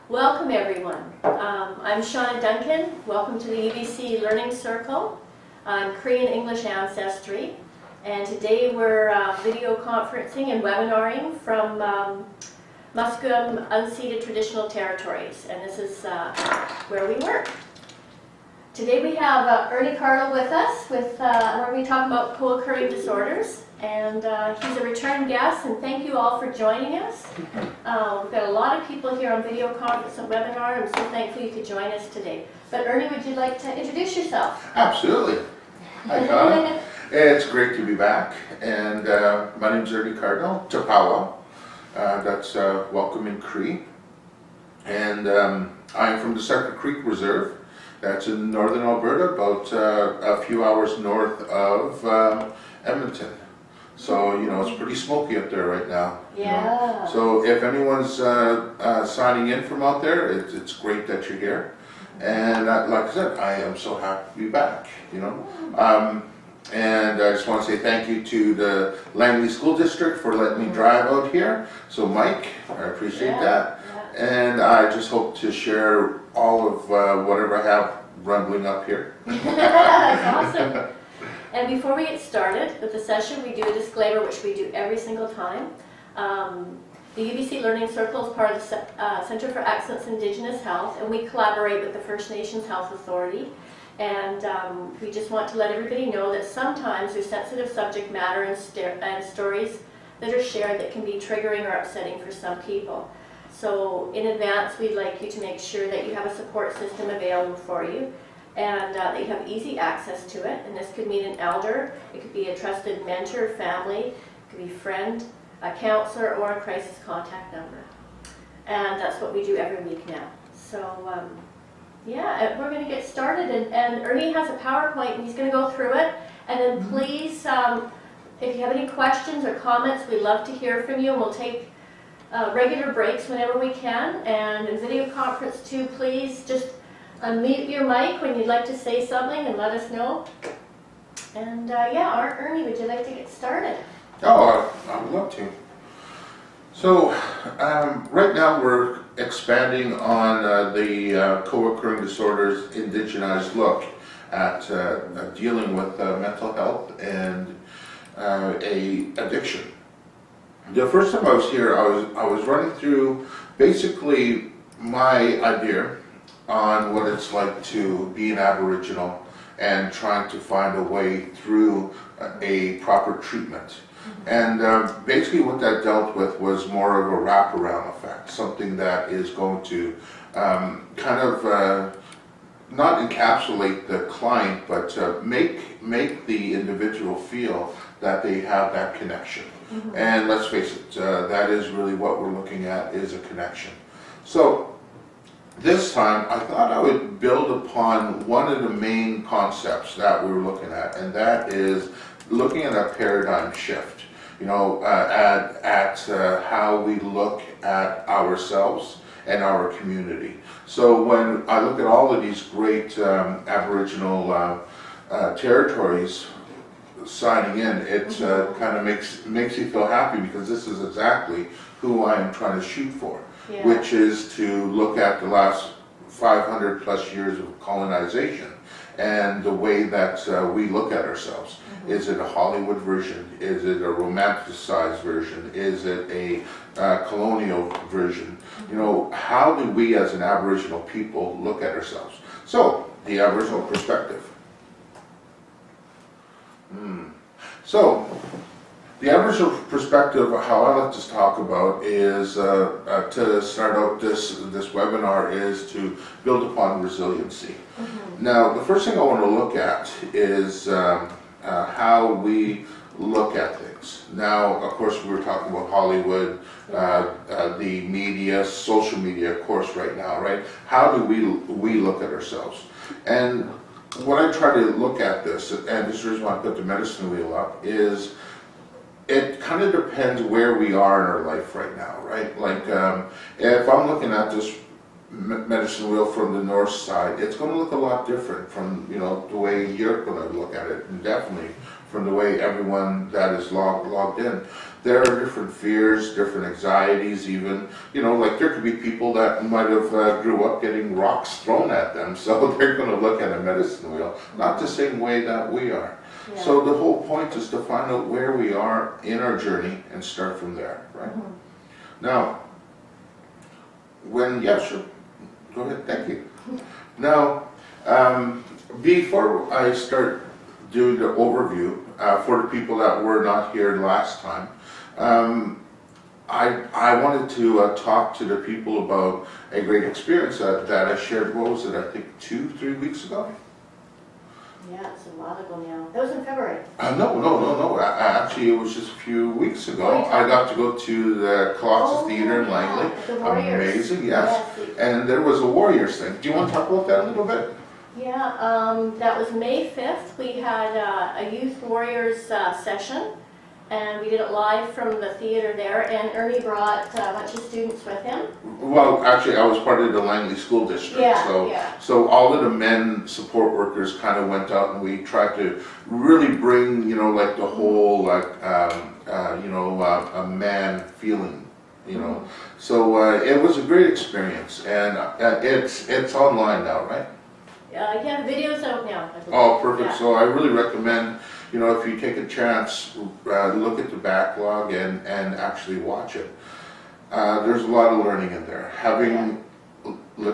Welcome everyone. I'm Shauna Duncan. Welcome to the UBC Learning Circle. I'm Cree and English ancestry, and today we're video conferencing and webinaring from Musqueam unceded traditional territories, and this is where we work. Today we have Birdie Cardinal with us. We're going to talk about co-occurring disorders, and he's a return guest, and thank you all for joining us. We've got a lot of people here on video conference and webinar. I'm so thankful you could join us today. But Ernie, would you like to introduce yourself? Absolutely. Hi, Shauna. It's great to be back, and my name is Birdie Cardinal, Tapawa. That's welcome in Cree. And I'm from the Second Creek Reserve. That's in northern Alberta, about a few hours north of Edmonton. So, you know, it's pretty smoky up there right now. Yeah. You know? So if anyone's signing in from out there, it's great that you're here. And like I said, I am so happy to be back, you know. And I just want to say thank you to the Langley School District for letting me drive out here. So Mike, I appreciate that. Yeah. And I just hope to share all of whatever I have rumbling up here. That's awesome. And before we get started with the session, we do a disclaimer, which we do every single time. The UBC Learning Circle is part of the Centre for Excellence in Indigenous Health, and we collaborate with the First Nations Health Authority. And we just want to let everybody know that sometimes there's sensitive subject matter and stories that are shared that can be triggering or upsetting for some people. So in advance, we'd like you to make sure that you have a support system available for you, and that you have easy access to it. And this could mean an elder, it could be a trusted mentor, family, it could be a friend, a counselor, or a crisis contact number. And that's what we do every week now. So yeah, we're going to get started, and Ernie has a PowerPoint, and he's going to go through it. And then please, if you have any questions or comments, we'd love to hear from you, and we'll take regular breaks whenever we can. And in video conference too, please just unmute your mic when you'd like to say something and let us know. And yeah, Ernie, would you like to get started? Oh, I would love to. So right now we're expanding on the co-occurring disorders indigenized look at dealing with mental health and a addiction. The first time I was here, I was running through basically my idea on what it's like to be an Aboriginal and trying to find a way through a proper treatment. And basically what that dealt with was more of a wraparound effect, something that is going to kind of not encapsulate the client, but make the individual feel that they have that connection. Mm-hmm. And let's face it, that is really what we're looking at, is a connection. So this time I thought I would build upon one of the main concepts that we were looking at, and that is looking at a paradigm shift, you know, at how we look at ourselves and our community. So when I look at all of these great Aboriginal territories signing in, it kind of makes you feel happy, because this is exactly who I am trying to shoot for, yeah. Which is to look at the last 500 plus years of colonization and the way that we look at ourselves. Mm-hmm. Is it a Hollywood version? Is it a romanticized version? Is it a colonial version? Mm-hmm. You know, how do we as an Aboriginal people look at ourselves? So, the Aboriginal perspective. So, the Aboriginal perspective, how I like to talk about is, to start out this webinar, is to build upon resiliency. Mm-hmm. Now, the first thing I want to look at is how we look at things. Now, of course, we were talking about Hollywood, the media, social media, of course, right now, right? How do we look at ourselves? And what I try to look at this, and this is the reason why I put the medicine wheel up, is it kind of depends where we are in our life right now, right? Like, if I'm looking at this medicine wheel from the north side, it's going to look a lot different from, you know, the way you're going to look at it, and definitely from the way everyone that is logged in. There are different fears, different anxieties even, you know, like there could be people that might have grew up getting rocks thrown at them, so they're going to look at a medicine wheel, not the same way that we are. Yeah. So the whole point is to find out where we are in our journey and start from there, right? Now, yeah, sure, go ahead, thank you. Now, before I start doing the overview, for the people that were not here last time, I wanted to talk to the people about a great experience that I shared, what was it, I think 2-3 weeks ago? Yeah, it's a while ago now. That was in February. No. Actually, it was just a few weeks ago. I got to go to the Colossus Theater in Langley. The Warriors. Amazing, yes. And there was a Warriors thing. Do you want to talk about that a little bit? Yeah, that was May 5th. We had a Youth Warriors session, and we did it live from the theater there, and Ernie brought a bunch of students with him. Well, actually, I was part of the Langley School District, so all of the men support workers kind of went out, and we tried to really bring, you know, like the whole, like, a man feeling, you know. So it was a great experience, and it's online now, right? Yeah, the video's out now. Oh, perfect. Yeah. So I really recommend, you know, if you take a chance, look at the backlog and actually watch it. There's a lot of learning in there. Having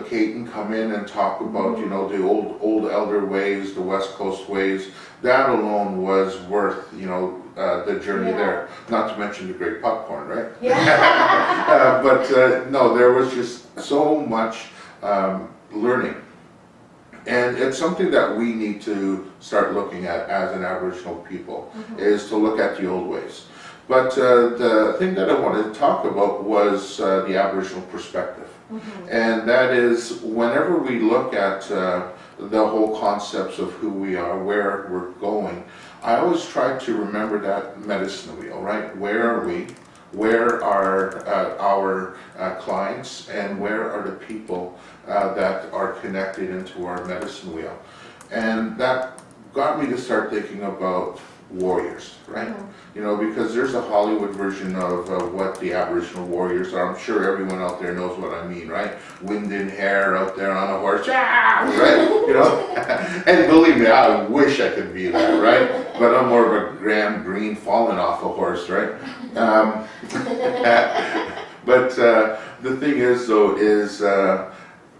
Caton come in and talk about, you know, the old elder ways, the West Coast ways, that alone was worth, you know, the journey there. Not to mention the great popcorn, right? Yeah. But no, there was just so much learning. And it's something that we need to start looking at as an Aboriginal people, is to look at the old ways. But the thing that I wanted to talk about was the Aboriginal perspective. And that is, whenever we look at the whole concepts of who we are, where we're going, I always try to remember that medicine wheel, right? Where are we? Where are our clients, and where are the people that are connected into our medicine wheel? And that got me to start thinking about warriors, right? You know, because there's a Hollywood version of what the Aboriginal warriors are. I'm sure everyone out there knows what I mean, right? Wind in hair, out there on a horse, right? You know? And believe me, I wish I could be that, right? But I'm more of a Graham Greene falling off a horse, right? But the thing is, though, is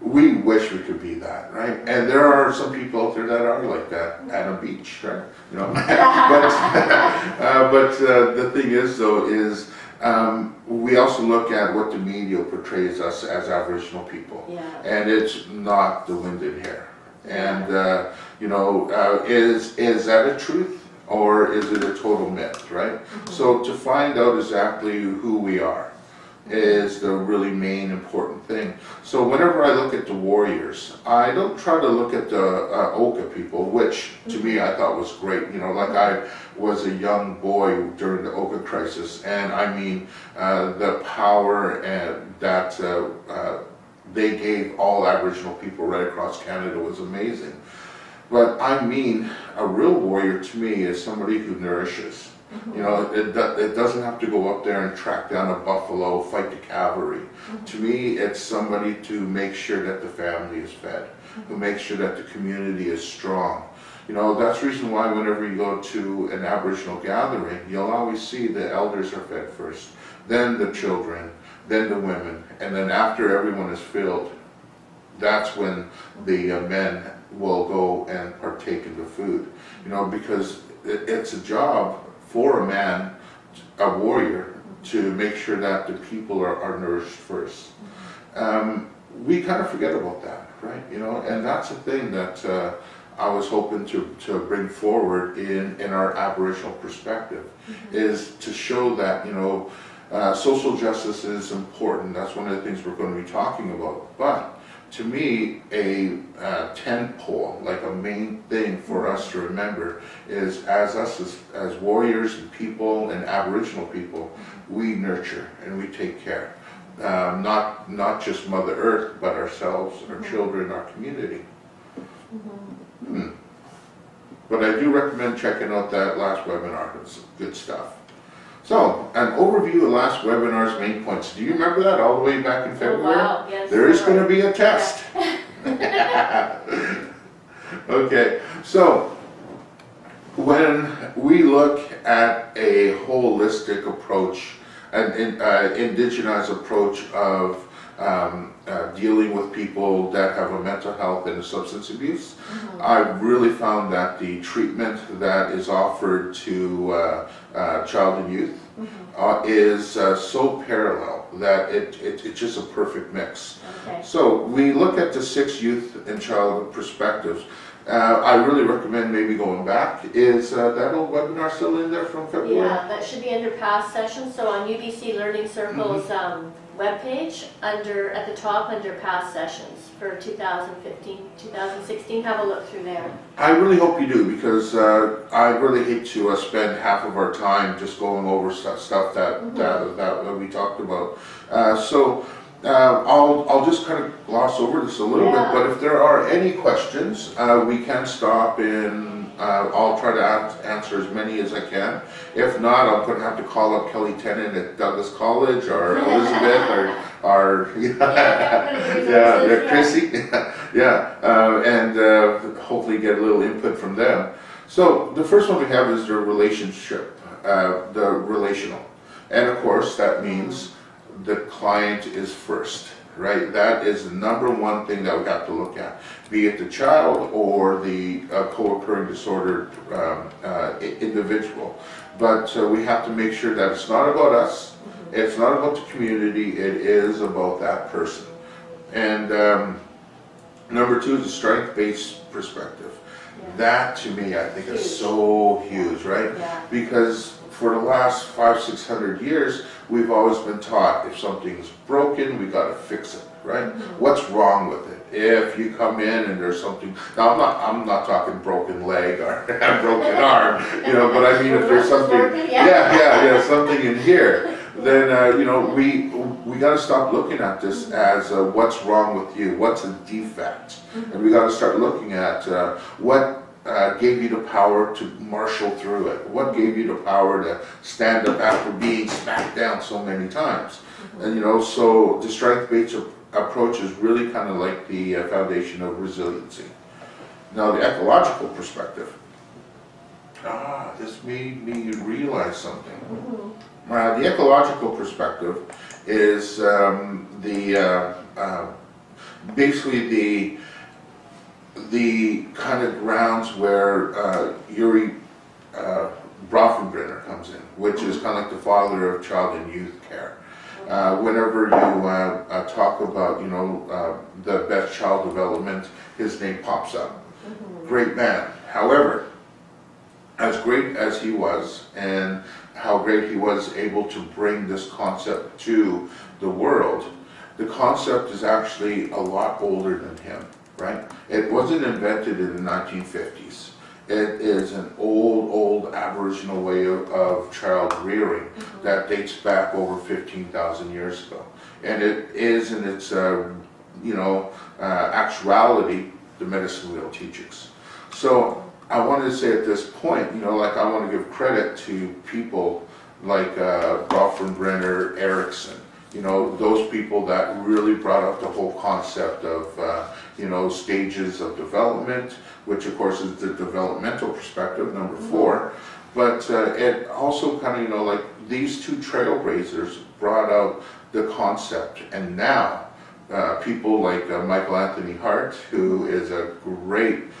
we wish we could be that, right? And there are some people out there that are like that at a beach, right? You know, but the thing is, though, is we also look at what the media portrays us as Aboriginal people, and it's not the wind in hair. And you know, is that a truth, or is it a total myth, right? So to find out exactly who we are is the really main important thing. So whenever I look at the warriors, I don't try to look at the Oka people, which to me I thought was great. You know, like I was a young boy during the Oka crisis, and I mean the power and that they gave all Aboriginal people right across Canada was amazing. But I mean, a real warrior to me is somebody who nourishes. You know, it doesn't have to go up there and track down a buffalo, fight the cavalry. To me, it's somebody to make sure that the family is fed, to make sure that the community is strong. You know, that's the reason why whenever you go to an Aboriginal gathering, you'll always see the elders are fed first, then the children, then the women, and then after everyone is filled, that's when the men will go and partake in the food. You know, because it's a job for a man, a warrior, to make sure that the people are nourished first. We kind of forget about that, right? You know, and that's the thing that I was hoping to bring forward in our Aboriginal perspective, is to show that, you know, social justice is important. That's one of the things we're going to be talking about. But to me, a tent pole, like a main thing for us to remember, is as warriors and people and Aboriginal people, we nurture and we take care. not just Mother Earth, but ourselves, our children, our community. But I do recommend checking out that last webinar. It's good stuff. So, an overview of last webinar's main points. Do you remember that all the way back in February? Oh, wow. Yes, there is going to be a test. Okay, so when we look at a holistic approach, an indigenized approach of dealing with people that have a mental health and a substance abuse, I've really found that the treatment that is offered to child and youth is so parallel that it's just a perfect mix. Okay. So we look at the 6 youth and child perspectives. I really recommend maybe going back. Is that old webinar still in there from February? Yeah, that should be under past sessions. So on UBC Learning Circle's webpage, at the top under past sessions for 2015, 2016, have a look through there. I really hope you do, because I really hate to spend half of our time just going over stuff that we talked about. I'll just kind of gloss over this a little bit, but if there are any questions, we can stop and I'll try to answer as many as I can. If not, I'm going to have to call up Kelly Tennant at Douglas College, or Elizabeth, or Chrissy, and hopefully get a little input from them. So the first one we have is the relationship, the relational, and of course that means the client is first, right? That is the number one thing that we have to look at, be it the child or the co-occurring disorder individual. But we have to make sure that it's not about us, it's not about the community, it is about that person. And number 2 is the strength-based perspective. That to me, I think, is so huge, right? Because for the last 500-600 years, we've always been taught if something's broken, we got to fix it, right? What's wrong with it? If you come in and there's something, now I'm not talking broken leg or broken arm, but I mean if there's something, something in here, then we got to stop looking at this as what's wrong with you, what's a defect, and we got to start looking at what gave you the power to marshal through it? What gave you the power to stand up after being smacked down so many times? And so the strength-based approach is really kind of like the foundation of resiliency. Now the ecological perspective. This made me realize something. The ecological perspective is basically the kind of grounds where Yuri Brofenbrenner comes in, which is kind of like the father of child and youth care. Whenever you talk about, the best child development, his name pops up. Great man. However, as great as he was, and how great he was able to bring this concept to the world, the concept is actually a lot older than him. Right? It wasn't invented in the 1950s. It is an old Aboriginal way of child rearing that dates back over 15,000 years ago. And it is in its, actuality, the medicine wheel teachings. So I wanted to say at this point, I want to give credit to people like Brofenbrenner, Erickson, those people that really brought up the whole concept of, stages of development, which of course is the developmental perspective, number 4. But it also kind of, like these 2 trailblazers brought out the concept. And now people like Michael Anthony Hart, who is a great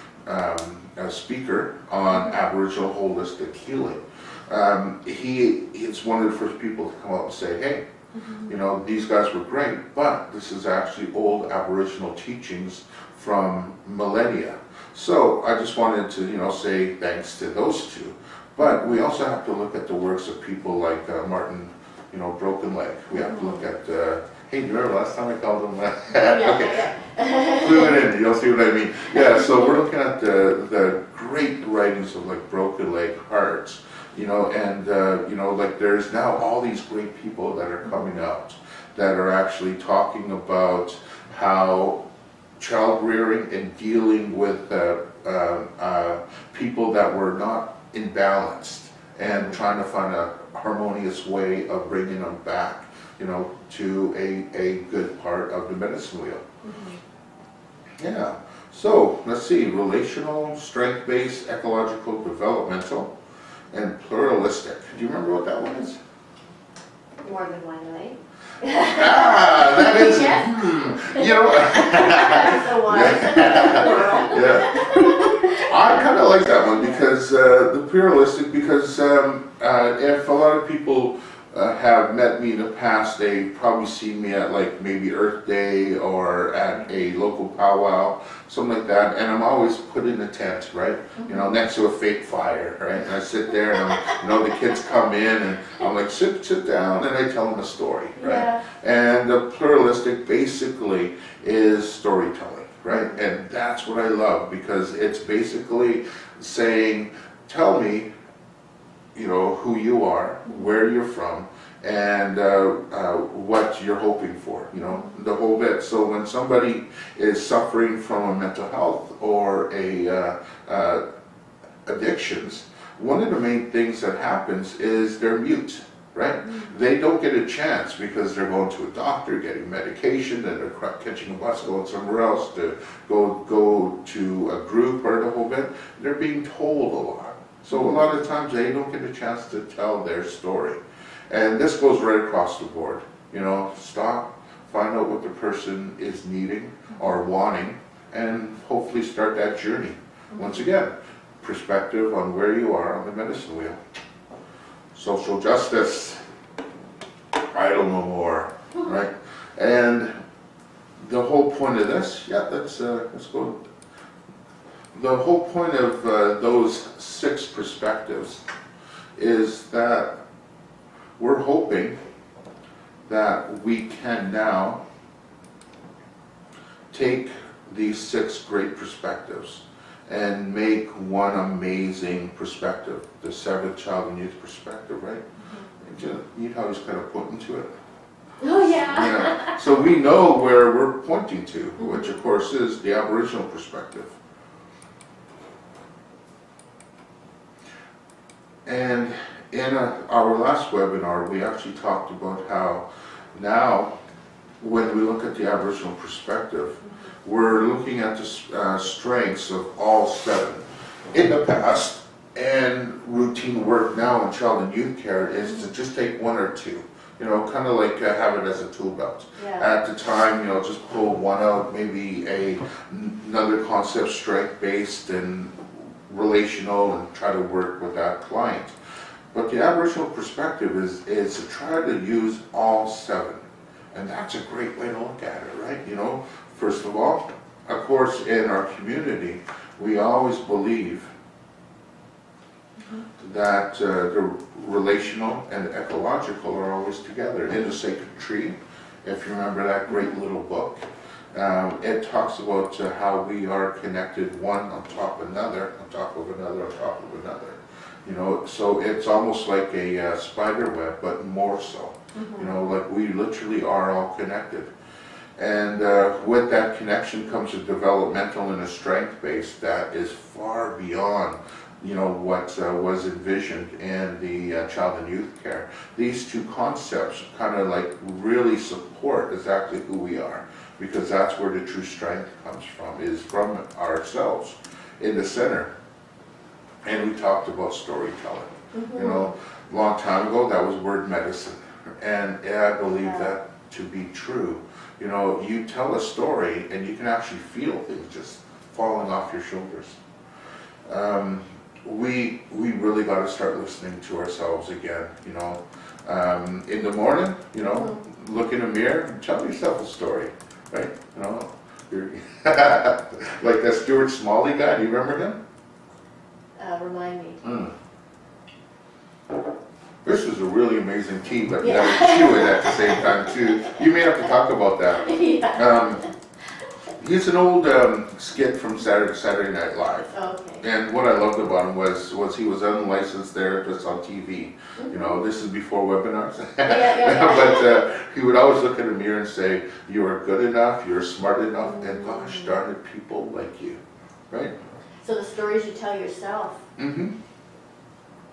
speaker on Aboriginal holistic healing, he is one of the first people to come out and say, hey, these guys were great, but this is actually old Aboriginal teachings from millennia. So I just wanted to, say thanks to those 2. But we also have to look at the works of people like Martin, Broken Leg. We have to look at, hey, do you remember last time I called him? Okay, flew it in, you'll see what I mean. Yeah, so we're looking at the great writings of like Broken Leg, Hearts, and like there's now all these great people that are coming out that are actually talking about how child rearing and dealing with people that were not imbalanced and trying to find a harmonious way of bringing them back, to a good part of the medicine wheel. Yeah. So let's see, relational, strength-based, ecological, developmental, and pluralistic. Do you remember what that one is? More than one, right? That is, That's the one. yeah. I kind of like that one because the pluralistic, because if a lot of people have met me in the past, they probably see me at like maybe Earth Day or at a local powwow, something like that, and I'm always put in a tent, right? Next to a fake fire, right? And I sit there and the kids come in and I'm like, sit down, and I tell them a story, right? Yeah. And the pluralistic basically is storytelling, right? And that's what I love, because it's basically saying, tell me, who you are, where you're from, and what you're hoping for, the whole bit. So when somebody is suffering from a mental health or addictions, one of the main things that happens is they're mute, right? They don't get a chance because they're going to a doctor, getting medication, and they're catching a bus, going somewhere else to go to a group or the whole bit. They're being told a lot. So a lot of times they don't get a chance to tell their story. And this goes right across the board. Stop, find out what the person is needing or wanting, and hopefully start that journey. Once again, perspective on where you are on the medicine wheel. Social justice, I don't know more, right? And the whole point of this, let's go. The whole point of those 6 perspectives is that we're hoping that we can now take these 6 great perspectives and make one amazing perspective, the 7th child and youth perspective, right? You how he's kind of pointing to it. Oh, yeah. Yeah. So we know where we're pointing to, which of course is the Aboriginal perspective. And in our last webinar, we actually talked about how now, when we look at the Aboriginal perspective, we're looking at the strengths of all 7. In the past, and routine work now in child and youth care is to just take 1 or 2, kind of like have it as a tool belt. Yeah. At the time, just pull 1 out, maybe another concept, strength-based and relational, and try to work with that client. But the Aboriginal perspective is to try to use all 7. And that's a great way to look at it, right? First of all, of course, in our community, we always believe that the relational and the ecological are always together. In the Sacred Tree, if you remember that great little book, it talks about how we are connected, one on top of another, on top of another, on top of another. So it's almost like a spider web, but more so. Like we literally are all connected. And with that connection comes a developmental and a strength-based that is far beyond, what was envisioned in the child and youth care. These 2 concepts kind of like really support exactly who we are, because that's where the true strength comes from, is from ourselves in the center. And we talked about storytelling. A long time ago, that was word medicine. And I believe that to be true. You tell a story and you can actually feel things just falling off your shoulders. We really got to start listening to ourselves again. In the morning, look in the mirror and tell yourself a story, right? Like that Stuart Smalley guy, do you remember him? Remind me. This is a really amazing tea, but you have to chew it at the same time too. You may have to talk about that. Yeah. He's an old skit from Saturday Night Live. Okay. And what I loved about him was he was an unlicensed therapist on TV. You know, this is before webinars. But he would always look in the mirror and say, "You are good enough, you're smart enough, and gosh darn it, people like you." Right? So the stories you tell yourself. Mm-hmm.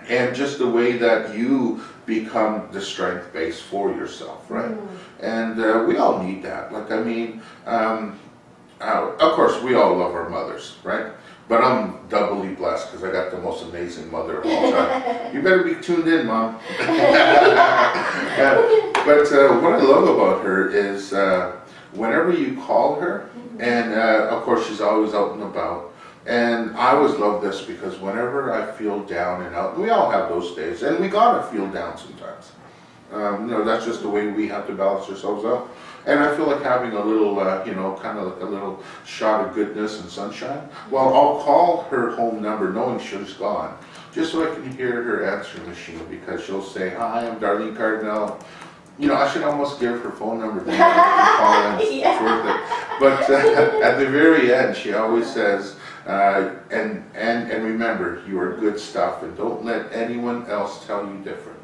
And just the way that you become the strength base for yourself, right? And we all need that. Like, I mean, of course, we all love our mothers, right? But I'm doubly blessed because I got the most amazing mother of all time. You better be tuned in, Mom. But what I love about her is whenever you call her, and of course, she's always out and about. And I always love this because whenever I feel down and out, we all have those days, and we gotta feel down sometimes. You know, that's just the way we have to balance ourselves out. And I feel like having a little, you know, kind of like a little shot of goodness and sunshine. Well, I'll call her home number knowing she's gone, just so I can hear her answering machine, because she'll say, "Hi, I'm Birdie Cardinal." You know, I should almost give her phone number to call in. It's worth it. But at the very end, she always says, and remember, you are good stuff, and don't let anyone else tell you different.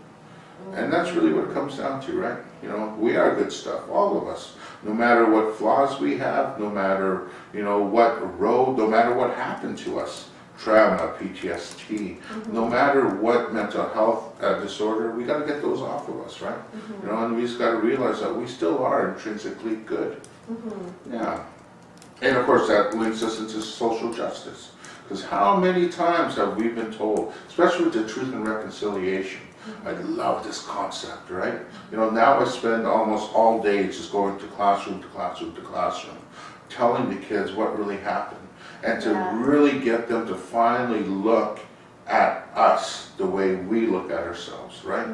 And that's really what it comes down to, right? You know, we are good stuff, all of us. No matter what flaws we have, no matter, you know, what road, no matter what happened to us, trauma, PTSD, no matter what mental health disorder, we got to get those off of us, right? You know, and we just got to realize that we still are intrinsically good. Yeah. And of course that links us into social justice. Because how many times have we been told, especially with the truth and reconciliation, I love this concept, right? You know, now I spend almost all day just going to classroom to classroom to classroom, telling the kids what really happened, and to really get them to finally look at us the way we look at ourselves, right?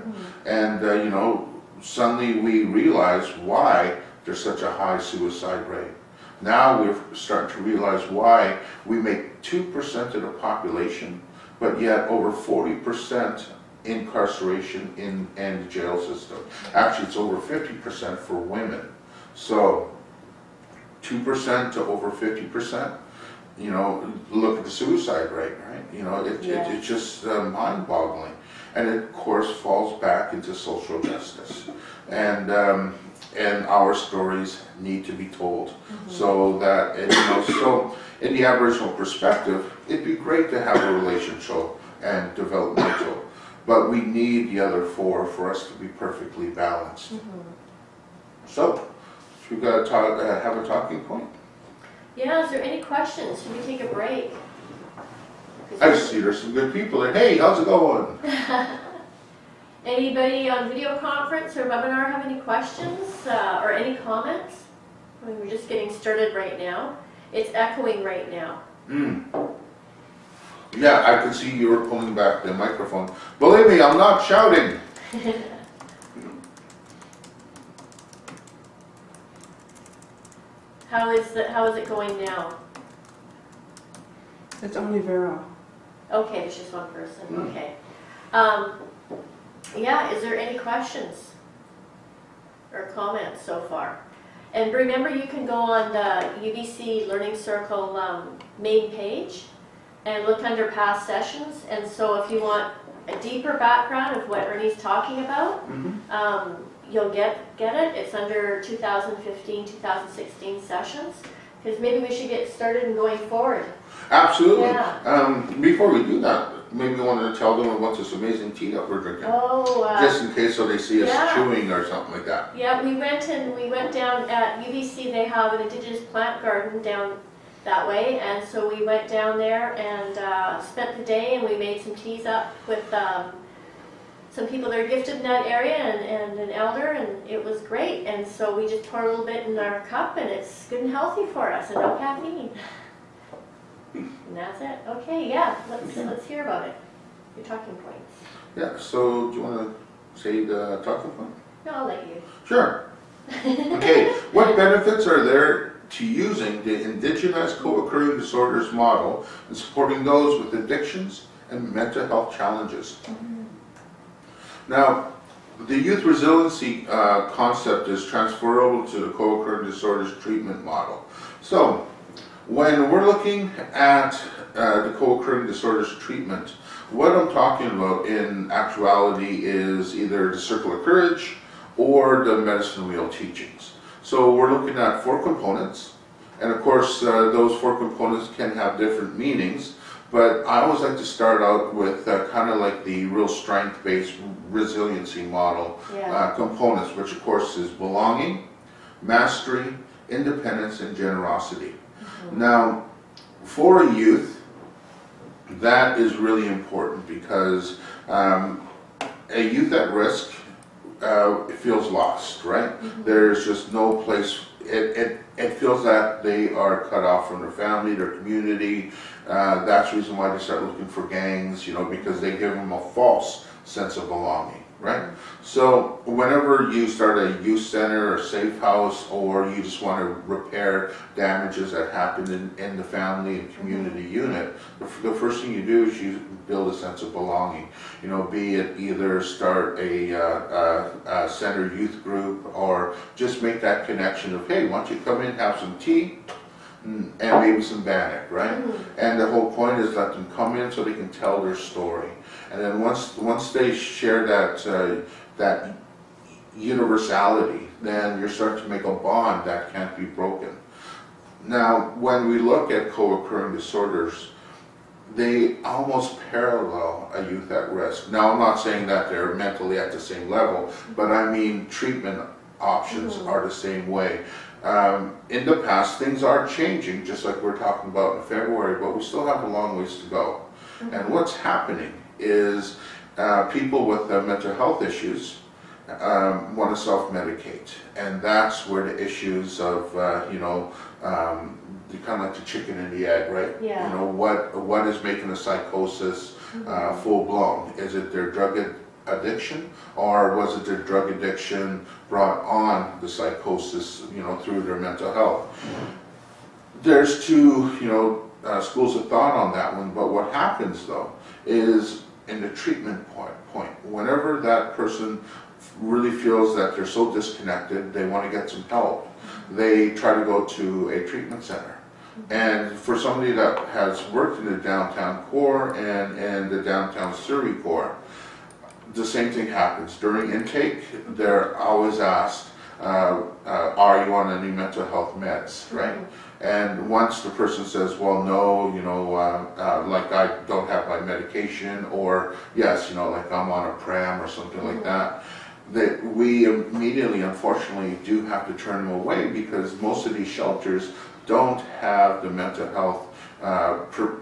And, you know, suddenly we realize why there's such a high suicide rate. Now we're starting to realize why we make 2% of the population, but yet over 40% incarceration in the jail system. Actually, it's over 50% for women. So 2% to over 50%, you know, look at the suicide rate, right? You know, it's just mind-boggling. And it, of course, falls back into social justice. And our stories need to be told, so that, and, you know, so in the Aboriginal perspective, it'd be great to have a relationship and developmental, but we need the other four for us to be perfectly balanced. So, should we got to have a talking point? Yeah, is there any questions? Should we take a break? I see there's some good people there. Hey, how's it going? Anybody on video conference or webinar have any questions or any comments? I mean, we're just getting started right now. It's echoing right now. Yeah, I could see you were pulling back the microphone. Believe me, I'm not shouting. How is it going now? It's only Vera. Okay, it's just one person. Okay. Yeah, is there any questions or comments so far? And remember, you can go on the UBC Learning Circle main page and look under past sessions. And so if you want a deeper background of what Ernie's talking about, you'll get it. It's under 2015, 2016 sessions. Because maybe we should get started and going forward. Absolutely. Yeah. Before we do that, maybe we wanted to tell them about this amazing tea that we're drinking. Just in case, so they see us chewing or something like that. Yeah, we went down at UBC. They have an Indigenous plant garden down that way, and so we went down there and spent the day, and we made some teas up with some people that are gifted in that area and an elder, and it was great. And so we just pour a little bit in our cup, and it's good and healthy for us, and no caffeine. And that's it. Okay, yeah, let's hear about it. Your talking points. Yeah, so do you want to say the talking point? No, I'll let you. Sure. Okay, what benefits are there to using the Indigenized Co-occurring Disorders model and supporting those with addictions and mental health challenges? Now, the youth resiliency concept is transferable to the co-occurring disorders treatment model. So when we're looking at the co-occurring disorders treatment, what I'm talking about in actuality is either the circle of courage or the medicine wheel teachings. So we're looking at 4 components, and of course those 4 components can have different meanings, but I always like to start out with kind of like the real strength-based resiliency model components, which of course is belonging, mastery, independence, and generosity. Now, for a youth, that is really important because a youth at risk feels lost, right? There's just no place, it feels that they are cut off from their family, their community. That's the reason why they start looking for gangs, you know, because they give them a false sense of belonging, right? So whenever you start a youth center or safe house, or you just want to repair damages that happened in the family and community unit, the first thing you do is you build a sense of belonging. You know, be it either start a center youth group, or just make that connection of, hey, why don't you come in, have some tea, and maybe some bannock, right? And the whole point is let them come in so they can tell their story. And then once they share that universality, then you're starting to make a bond that can't be broken. Now, when we look at co-occurring disorders, they almost parallel a youth at risk. Now, I'm not saying that they're mentally at the same level, but I mean treatment options are the same way. In the past, things are changing, just like we're talking about in February, but we still have a long ways to go. And what's happening is people with mental health issues want to self-medicate, and that's where the issues of kind of like the chicken and the egg, right? Yeah. You know, what is making a psychosis full blown? Is it their drug addiction, or was it their drug addiction brought on the psychosis, you know, through their mental health? There's 2, schools of thought on that one, but what happens though is in the treatment point, whenever that person really feels that they're so disconnected, they want to get some help, they try to go to a treatment center. And for somebody that has worked in the downtown core and the downtown Surrey core, the same thing happens. During intake, they're always asked, are you on any mental health meds, right? And once the person says, well, no, like I don't have my medication, or yes, like I'm on a pram or something like that, that we immediately, unfortunately, do have to turn them away, because most of these shelters don't have the mental health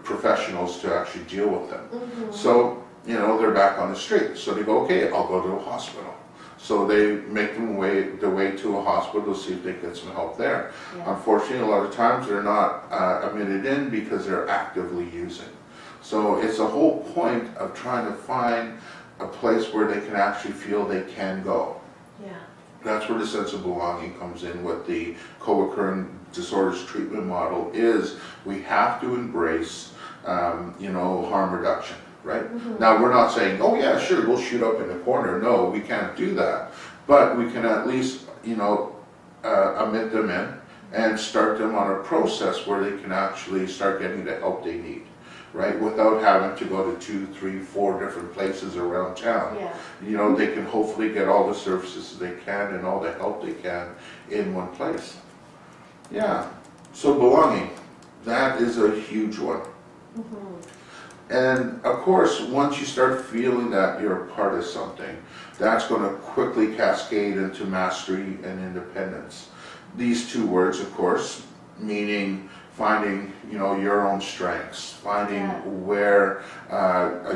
professionals to actually deal with them. So, they're back on the street. So they go, okay, I'll go to a hospital. So they make them the way to a hospital to see if they get some help there. Yeah. Unfortunately, a lot of times they're not admitted in because they're actively using. So it's a whole point of trying to find a place where they can actually feel they can go. Yeah. That's where the sense of belonging comes in with the co-occurring disorders treatment model. Is we have to embrace harm reduction. Right? Now, we're not saying, oh yeah, sure, we'll shoot up in the corner. No, we can't do that. But we can at least, admit them in and start them on a process where they can actually start getting the help they need, right? Without having to go to 2, 3, 4 different places around town. Yeah. They can hopefully get all the services they can and all the help they can in one place. Yeah. So belonging, that is a huge one. And of course, once you start feeling that you're a part of something, that's going to quickly cascade into mastery and independence. These 2 words, of course, meaning finding, your own strengths, finding where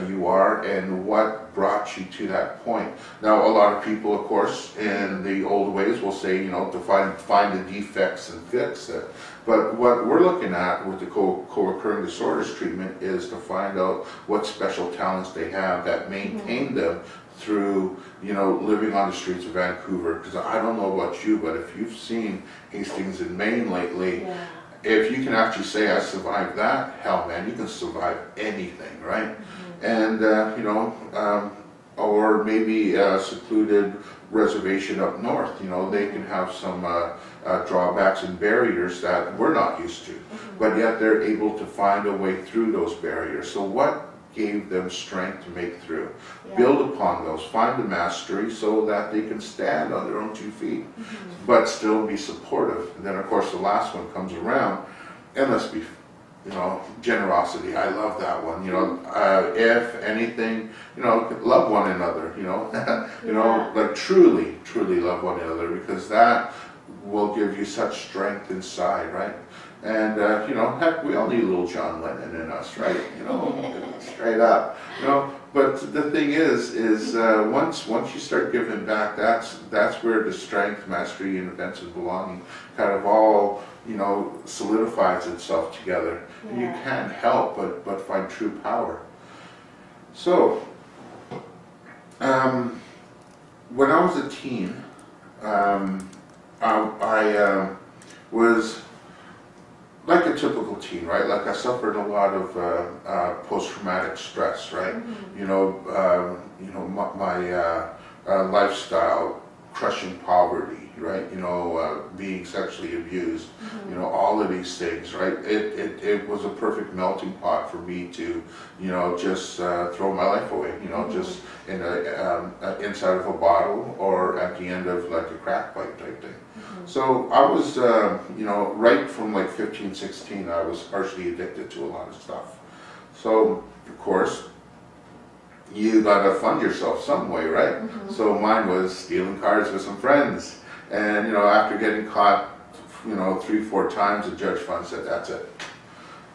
you are and what brought you to that point. Now, a lot of people, of course, in the old ways will say, to find the defects and fix it. But what we're looking at with the co-occurring disorders treatment is to find out what special talents they have that maintain them through, living on the streets of Vancouver. Because I don't know about you, but if you've seen Hastings in Maine lately, if you can actually say, I survived that, hell man, you can survive anything, right? And, or maybe a secluded reservation up north, you know, they can have some drawbacks and barriers that we're not used to, but yet they're able to find a way through those barriers. So what gave them strength to make through? Yeah. Build upon those, find the mastery so that they can stand on their own 2 feet, but still be supportive. And then of course the last one comes around, and let's be, you know, generosity. I love that one. You know, if anything, you know, love one another. You know, you know, like truly, truly love one another, because that will give you such strength inside, right? And you know, heck, we all need a little John Lennon in us, right? You know, straight up. You know, but the thing is once you start giving back, that's where the strength, mastery, and defense and belonging kind of all, you know, solidifies itself together. Yeah. And you can't help but find true power. So, when I was a teen, I was like a typical teen, right? Like I suffered a lot of post-traumatic stress, right? You know, my lifestyle, crushing poverty, right? You know, being sexually abused, you know, all of these things, right? It was a perfect melting pot for me to, you know, just throw my life away, you know, just in inside of a bottle or at the end of like a crack pipe type thing. So I was, you know, right from like 15, 16, I was partially addicted to a lot of stuff. So, of course, you gotta fund yourself some way, right? So mine was stealing cars with some friends. And, you know, after getting caught, you know, 3-4 times, the judge finally said, that's it.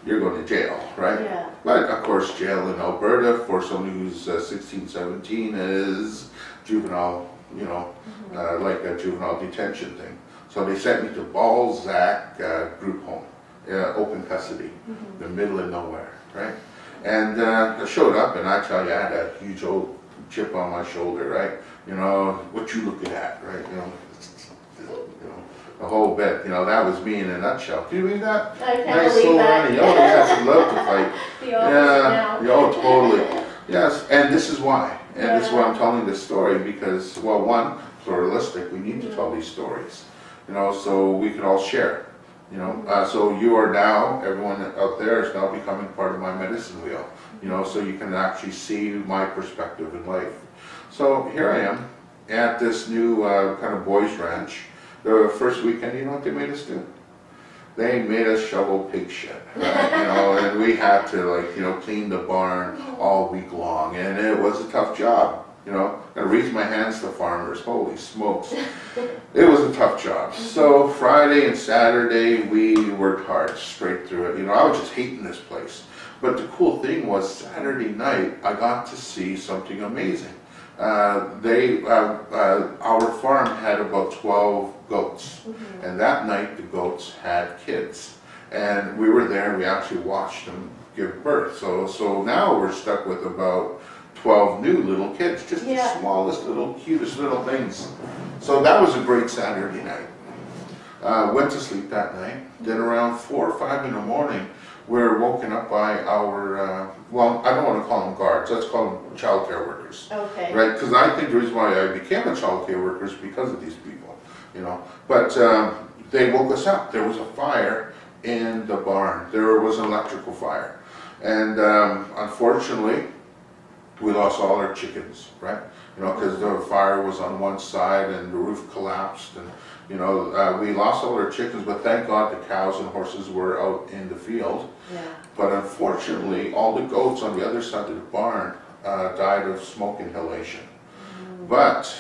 You're going to jail, right? Yeah. But, of course, jail in Alberta for somebody who's 16, 17 is juvenile, you know, like a juvenile detention thing. So they sent me to Balzac group home, open custody, in the middle of nowhere, right? And I showed up, and I tell you, I had a huge old chip on my shoulder, right? You know, what you looking at, right? You know, the whole bit. You know, that was me in a nutshell. Can you believe that? I can't Nice believe soul that. Annie. Oh yes, I'd love to fight. The opposite now. Oh totally. Yes, and this is why. And this is why I'm telling this story, because, well, one, pluralistic. We need to tell these stories. You know, so we can all share. You know, so you are now, everyone out there is now becoming part of my medicine wheel. You know, so you can actually see my perspective in life. So here I am at this new kind of boys ranch. The first weekend, you know what they made us do? They made us shovel pig shit, right? You know, and we had to, like, you know, clean the barn all week long, and it was a tough job. You know, I raised my hands to farmers. Holy smokes, it was a tough job. So Friday and Saturday we worked hard straight through it. You know, I was just hating this place. But the cool thing was Saturday night I got to see something amazing. Our farm had about 12 goats, and that night the goats had kids, and we were there and we actually watched them give birth. So now we're stuck with about 12 new little kids, just the smallest little, cutest little things. So that was a great Saturday night. Went to sleep that night. Then around 4 or 5 in the morning, we were woken up by our, well, I don't want to call them guards, let's call them child care workers. Okay. Right, because I think the reason why I became a child care worker is because of these people, you know. But they woke us up. There was a fire in the barn. There was an electrical fire. And unfortunately, we lost all our chickens, right? You know, because the fire was on one side and the roof collapsed, and you know, we lost all our chickens, but thank God the cows and horses were out in the field. Yeah. But unfortunately, all the goats on the other side of the barn died of smoke inhalation. But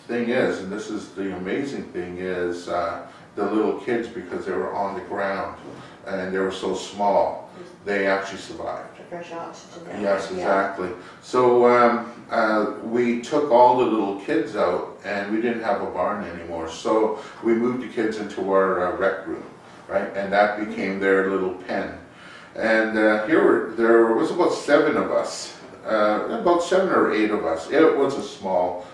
the thing is, and this is the amazing thing, is the little kids, because they were on the ground and they were so small, they actually survived. The fresh oxygen. Yes, exactly. So we took all the little kids out, and we didn't have a barn anymore. So we moved the kids into our rec room, right? And that became their little pen. And there was about 7 of us, about 7 or 8 of us. It was a small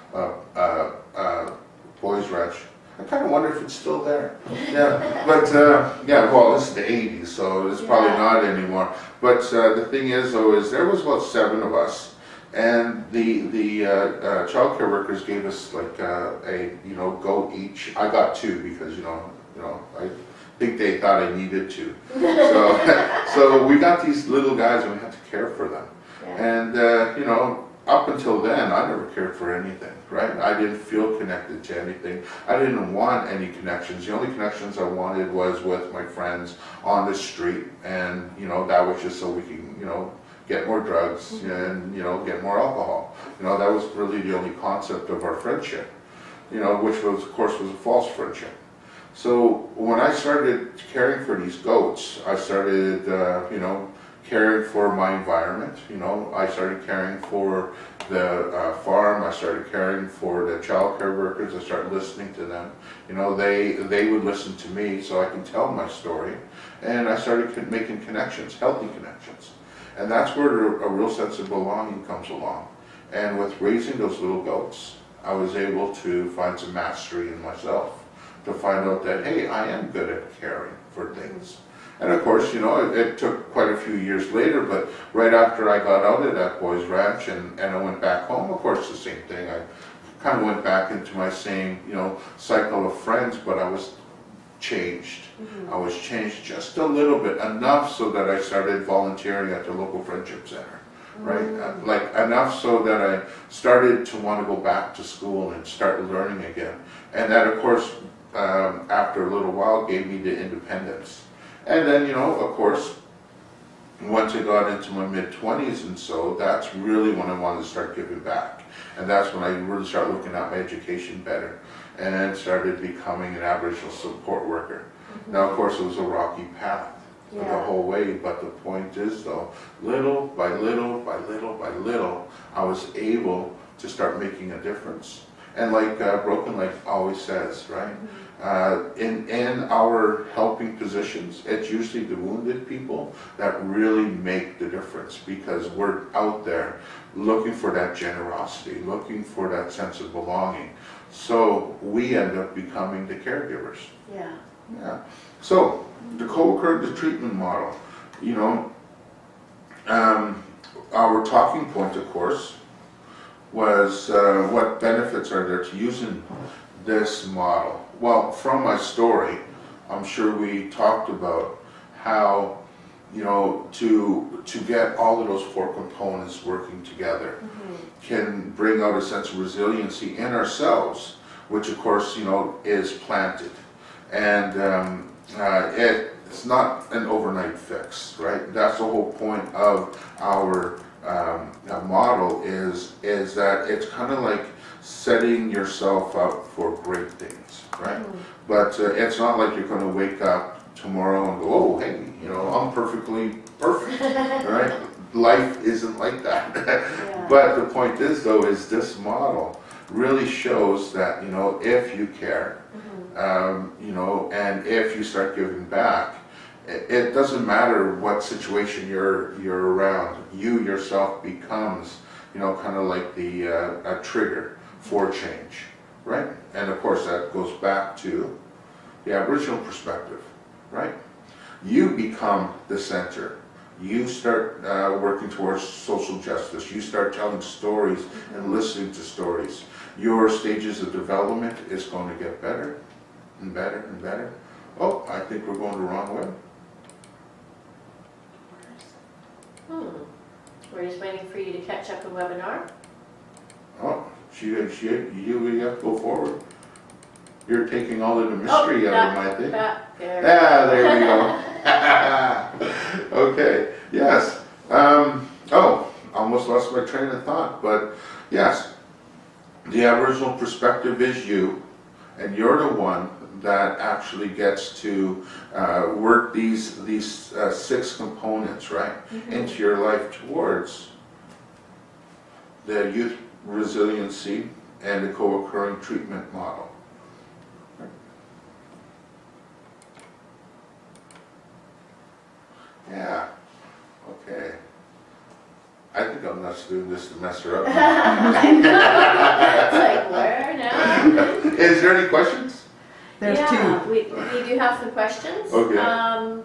boys' ranch. I kind of wonder if it's still there. Yeah, but yeah, well, this is the 80s, so it's probably not anymore. But the thing is, though, is there was about 7 of us And the child care workers gave us like a goat each. I got two because I think they thought I needed to. So we got these little guys and we had to care for them. Yeah. And up until then, I never cared for anything, right? I didn't feel connected to anything. I didn't want any connections. The only connections I wanted was with my friends on the street, and that was just so we can get more drugs and get more alcohol. That was really the only concept of our friendship. Which was, of course, was a false friendship. So when I started caring for these goats, I started caring for my environment. I started caring for the farm. I started caring for the child care workers. I started listening to them. They would listen to me so I can tell my story. And I started making connections, healthy connections. And that's where a real sense of belonging comes along. And with raising those little goats, I was able to find some mastery in myself, to find out that, hey, I am good at caring for things. And of course, it took quite a few years later, but right after I got out of that boys' ranch and I went back home, of course, the same thing. I kind of went back into my same, cycle of friends, but I was changed. I was changed just a little bit, enough so that I started volunteering at the local friendship center, right? Like enough so that I started to want to go back to school and start learning again. And that, of course, after a little while, gave me the independence. And then, of course, once I got into my mid-20s and so, that's really when I wanted to start giving back. And that's when I really started looking at my education better and started becoming an Aboriginal support worker. Now, of course, it was a rocky path the whole way, but the point is, though, little by little by little by little, I was able to start making a difference. And like Broken Light always says, right? In our helping positions, it's usually the wounded people that really make the difference, because we're out there looking for that generosity, looking for that sense of belonging. So we end up becoming the caregivers. Yeah. Yeah. So the co-occurring treatment model, our talking point, of course, was what benefits are there to using this model? Well, from my story, I'm sure we talked about how, to get all of those four components working together can bring out a sense of resiliency in ourselves, which of course, is planted. And it's not an overnight fix, right? That's the whole point of our model is that it's kind of like setting yourself up for great things, right? But it's not like you're going to wake up tomorrow and go, oh, hey, I'm perfectly perfect, right? Life isn't like that. But the point is, though, is this model really shows that, if you care, and if you start giving back, it doesn't matter what situation you're around. You yourself becomes, kind of like a trigger for change, right? And of course that goes back to the Aboriginal perspective, right? You become the center. You start working towards social justice. You start telling stories and listening to stories. Your stages of development is going to get better and better and better. Oh, I think we're going the wrong way. We're just waiting for you to catch up a webinar. Oh, you have to go forward. You're taking all of the mystery out of my thing. There. There we go. Okay, yes. Almost lost my train of thought, but yes, the Aboriginal perspective is you, and you're the one that actually gets to work these 6 components, right, into your life towards the youth resiliency and the co-occurring treatment model. Yeah, okay. I think I'm not doing this to mess her up. It's like, where now? Is there any questions? There's two. We do have some questions. Okay.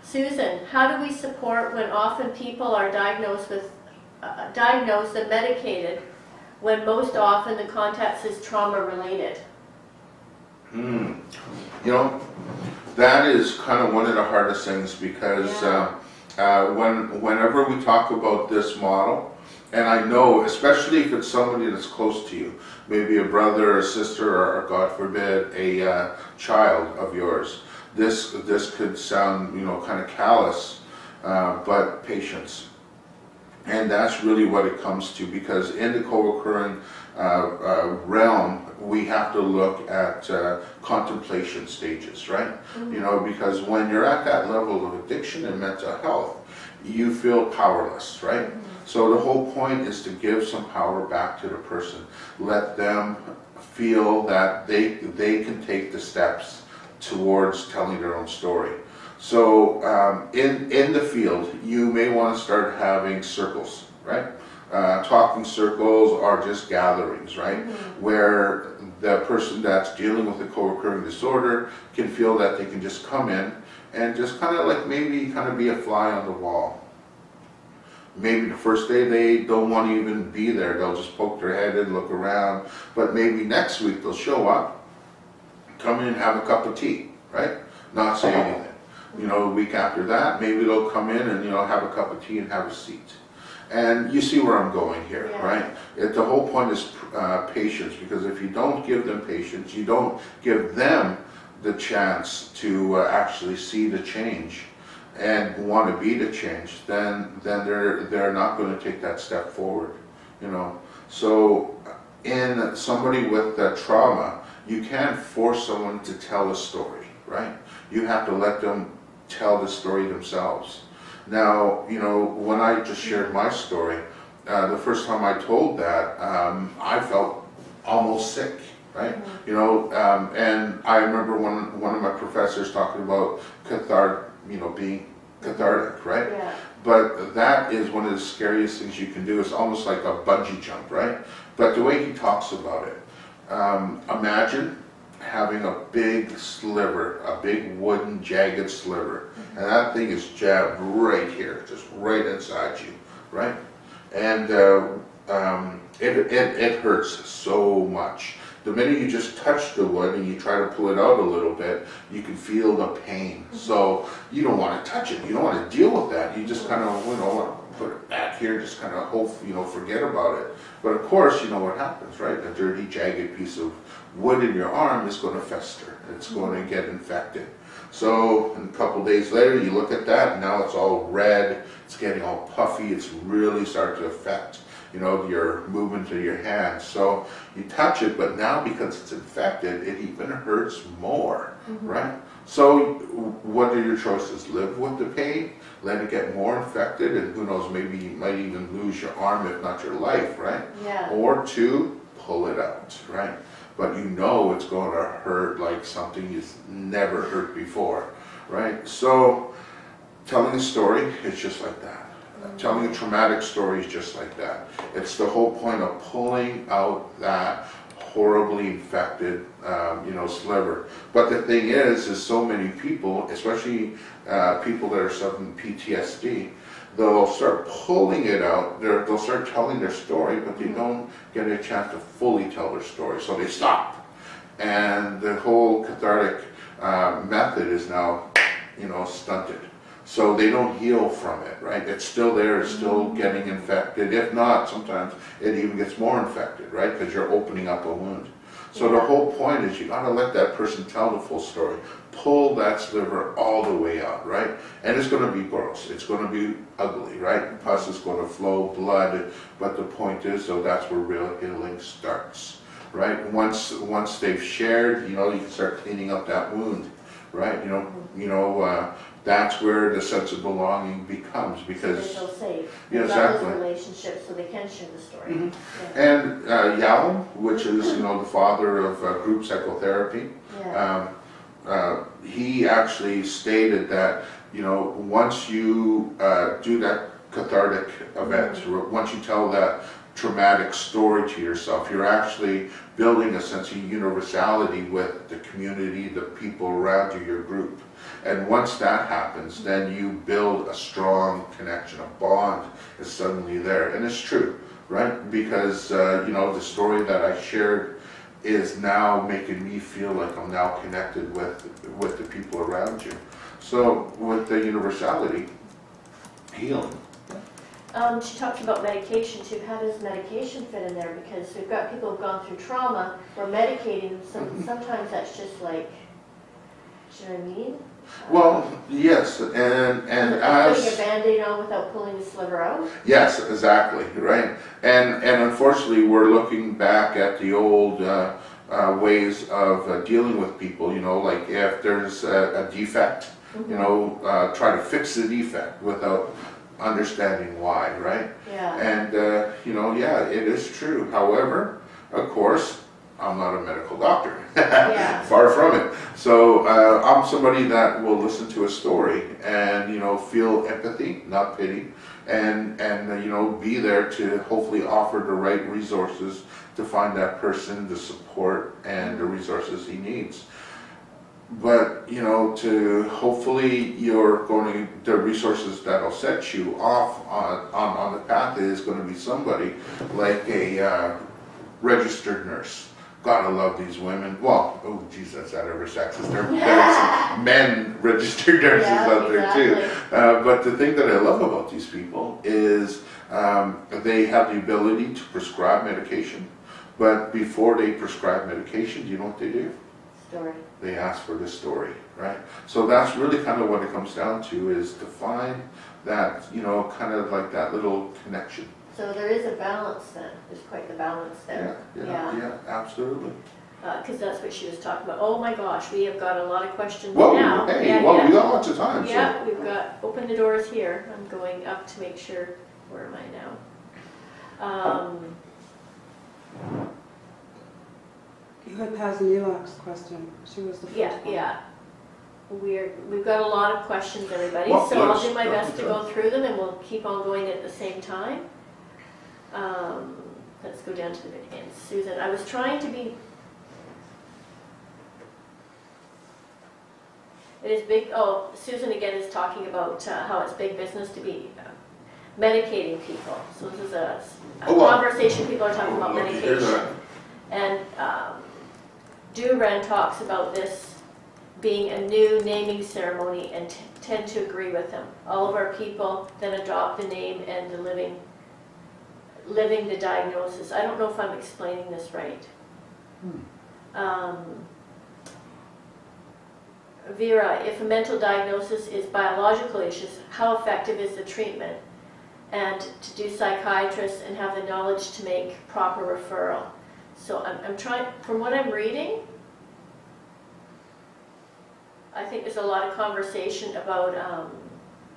Susan, how do we support when often people are diagnosed with diagnosed and medicated when most often the context is trauma-related? You know, that is kind of one of the hardest things because whenever we talk about this model, and I know, especially if it's somebody that's close to you, maybe a brother or a sister or God forbid, a child of yours, this could sound, you know, kind of callous, but patience. And that's really what it comes to, because in the co-occurring realm, we have to look at contemplation stages, right? You know, because when you're at that level of addiction and mental health, you feel powerless, right? So the whole point is to give some power back to the person. Let them feel that they can take the steps towards telling their own story. So in the field, you may want to start having circles, right? Talking circles are just gatherings, right? Where the person that's dealing with a co-occurring disorder can feel that they can just come in and just kind of like maybe kind of be a fly on the wall. Maybe the first day they don't want to even be there, they'll just poke their head and look around, but maybe next week they'll show up, come in and have a cup of tea, right? Not say anything. You know, a week after that, maybe they'll come in and, you know, have a cup of tea and have a seat. And you see where I'm going here, right? The whole point is patience, because if you don't give them patience, you don't give them the chance to actually see the change and want to be the change, then they're not going to take that step forward, you know. So in somebody with trauma, you can't force someone to tell a story, right? You have to let them tell the story themselves. Now, you know, when I just shared my story, the first time I told that, I felt almost sick, right? You know, and I remember one of my professors talking about being cathartic, right? Yeah. But that is one of the scariest things you can do. It's almost like a bungee jump, right? But the way he talks about it, imagine having a big sliver, a big wooden jagged sliver, and that thing is jabbed right here, just right inside you, right? And it hurts so much. The minute you just touch the wood and you try to pull it out a little bit, you can feel the pain. So you don't want to touch it. You don't want to deal with that. You just kind of, you know, put it back here, just kind of hope, you know, forget about it. But of course, you know what happens, right? A dirty, jagged piece of wood in your arm is going to fester. It's going to get infected. So a couple days later, you look at that, and now it's all red. It's getting all puffy. It's really starting to affect, you know, your movement of your hands. So you touch it, but now because it's infected, it even hurts more, right? So what are your choices? Live with the pain, let it get more infected, and who knows, maybe you might even lose your arm, if not your life, right? Yeah. Or two, pull it out, right? But you know it's going to hurt like something you've never hurt before, right? So telling a story is just like that. Telling a traumatic story is just like that. It's the whole point of pulling out that horribly infected, sliver. But the thing is so many people, especially people that are suffering PTSD, they'll start pulling it out, they'll start telling their story, but they don't get a chance to fully tell their story, so they stop. And the whole cathartic method is now, stunted. So they don't heal from it, right? It's still there, it's still getting infected. If not, sometimes it even gets more infected, right? Because you're opening up a wound. So the whole point is you gotta let that person tell the full story. Pull that sliver all the way out, right? And it's gonna be gross, it's gonna be ugly, right? Pus is gonna flow, blood, but the point is, so that's where real healing starts, right? Once they've shared, you can start cleaning up that wound, right? That's where the sense of belonging becomes, because they feel safe. Yeah, They've got exactly. those relationships, so they can share the story. Yeah. And Yalom, which is the father of group psychotherapy, he actually stated that once you do that cathartic event, once you tell that traumatic story to yourself. You're actually building a sense of universality with the community, the people around you, your group. And once that happens, then you build a strong connection, a bond is suddenly there. And it's true, right? Because, the story that I shared is now making me feel like I'm now connected with the people around you. So with the universality, healing. She talked about medication too. How does medication fit in there? Because we've got people who've gone through trauma, we're medicating them, sometimes that's just like, do you know what I mean? Well, yes, and Putting as... a Band-Aid on without pulling the sliver out? Yes, exactly, right. And unfortunately, we're looking back at the old ways of dealing with people, like if there's a defect, try to fix the defect without understanding why, right? Yeah. And, it is true. However, of course, I'm not a medical doctor. Yeah. Far from it. So I'm somebody that will listen to a story and, feel empathy, not pity, and be there to hopefully offer the right resources to find that person the support and the resources he needs. But, to hopefully the resources that'll set you off on the path is going to be somebody like a registered nurse. Gotta love these women. Well, oh geez, that's that ever sexist. There's some men registered nurses out there too. But the thing that I love about these people is they have the ability to prescribe medication. But before they prescribe medication, do you know what they do? Story. They ask for the story, right? So that's really kind of what it comes down to, is to find that, kind of like that little connection. So there is a balance then. There's quite the balance there. Yeah, absolutely. Because that's what she was talking about. Oh my gosh, we have got a lot of questions Whoa, now. hey, Yeah, well, yeah. we got lots of time. Yeah, we've got, open the doors here. I'm going up to make sure, where am I now? You had Pazanilak's question. She was the first one. Yeah. We've got a lot of questions, everybody, Well, so I'll let's- do my best to go through them and we'll keep on going at the same time. Let's go down to the end. Susan, I was trying to be... It is big, Susan again is talking about how it's big business to be medicating people. So this is a conversation, people are talking about medication. And Duran talks about this being a new naming ceremony and tend to agree with him. All of our people then adopt the name and the living the diagnosis. I don't know if I'm explaining this right. Vera, if a mental diagnosis is biological issues, how effective is the treatment? And to do psychiatrists and have the knowledge to make proper referral. So I'm trying, from what I'm reading, I think there's a lot of conversation about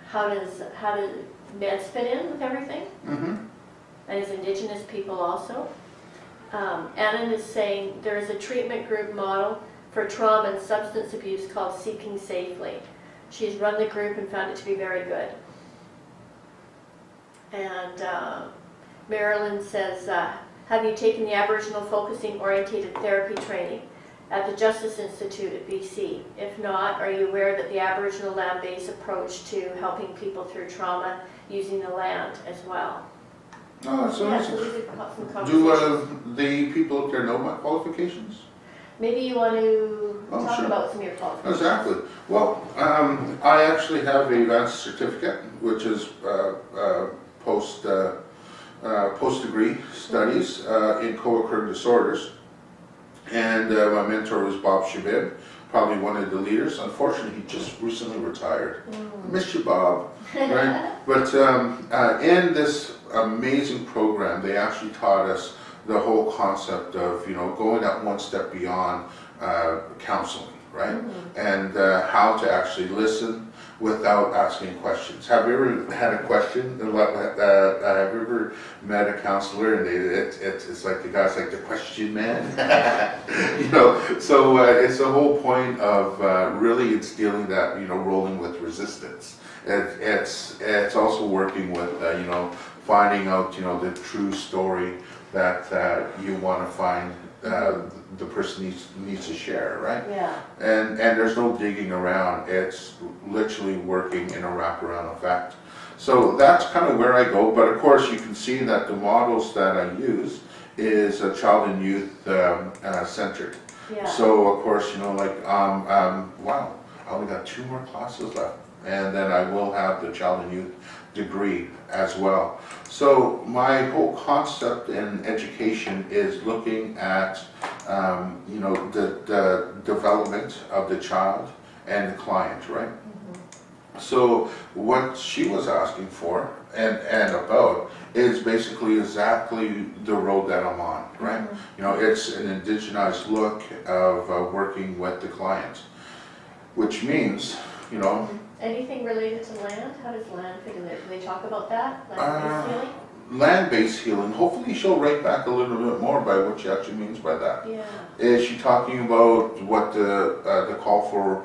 how do meds fit in with everything, and as Indigenous people also. Annan is saying there is a treatment group model for trauma and substance abuse called Seeking Safely. She's run the group and found it to be very good. And Marilyn says, have you taken the Aboriginal Focusing Orientated Therapy training at the Justice Institute at BC? If not, are you aware that the Aboriginal land-based approach to helping people through trauma using the land as well? Oh, so Yeah, nice. so these are some Do conversations. the people up there know my qualifications? Maybe you want to talk sure. about some of your qualifications. Exactly. Well, I actually have a advanced certificate, which is post-degree studies in co-occurring disorders. And my mentor was Bob Shabib, probably one of the leaders. Unfortunately, he just recently retired. I miss you, Bob. Right? But in this amazing program, they actually taught us the whole concept of, going that one step beyond counseling, right? And how to actually listen without asking questions. Have you ever had a question? Have you ever met a counselor and it's like the guy's like the question man? So it's the whole point of really instilling that, rolling with resistance. It's also working with, finding out, the true story that you want to find the person needs to share, right? Yeah. And there's no digging around. It's literally working in a wraparound effect. So that's kind of where I go. But of course, you can see that the models that I use is child and youth centered. Yeah. So of course, wow, I only got 2 more classes left, and then I will have the child and youth degree as well. So my whole concept in education is looking at, the development of the child and the client, right? So what she was asking for and about is basically exactly the road that I'm on, right? It's an indigenized look of working with the client, which means, Anything related to land? How does land fit in there? Can they talk about that? Land-based healing? land-based healing. Hopefully she'll write back a little bit more by what she actually means by that. Yeah. Is she talking about what the call for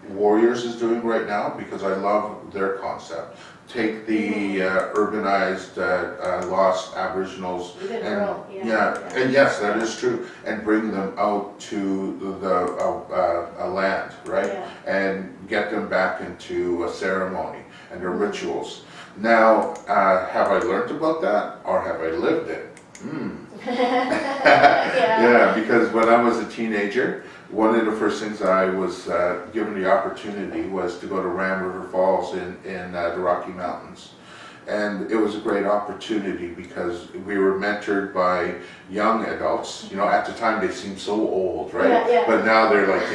warriors is doing right now? Because I love their concept. Take the urbanized, lost Aboriginals Even and rural, and yes, that is true, and bring them out to the land, right? Yeah. And get them back into a ceremony and their rituals. Now, have I learned about that or have I lived it? Yeah, because when I was a teenager, one of the first things I was given the opportunity was to go to Ram River Falls in the Rocky Mountains. And it was a great opportunity because we were mentored by young adults. At the time they seemed so old, right? Yeah. But now they're like,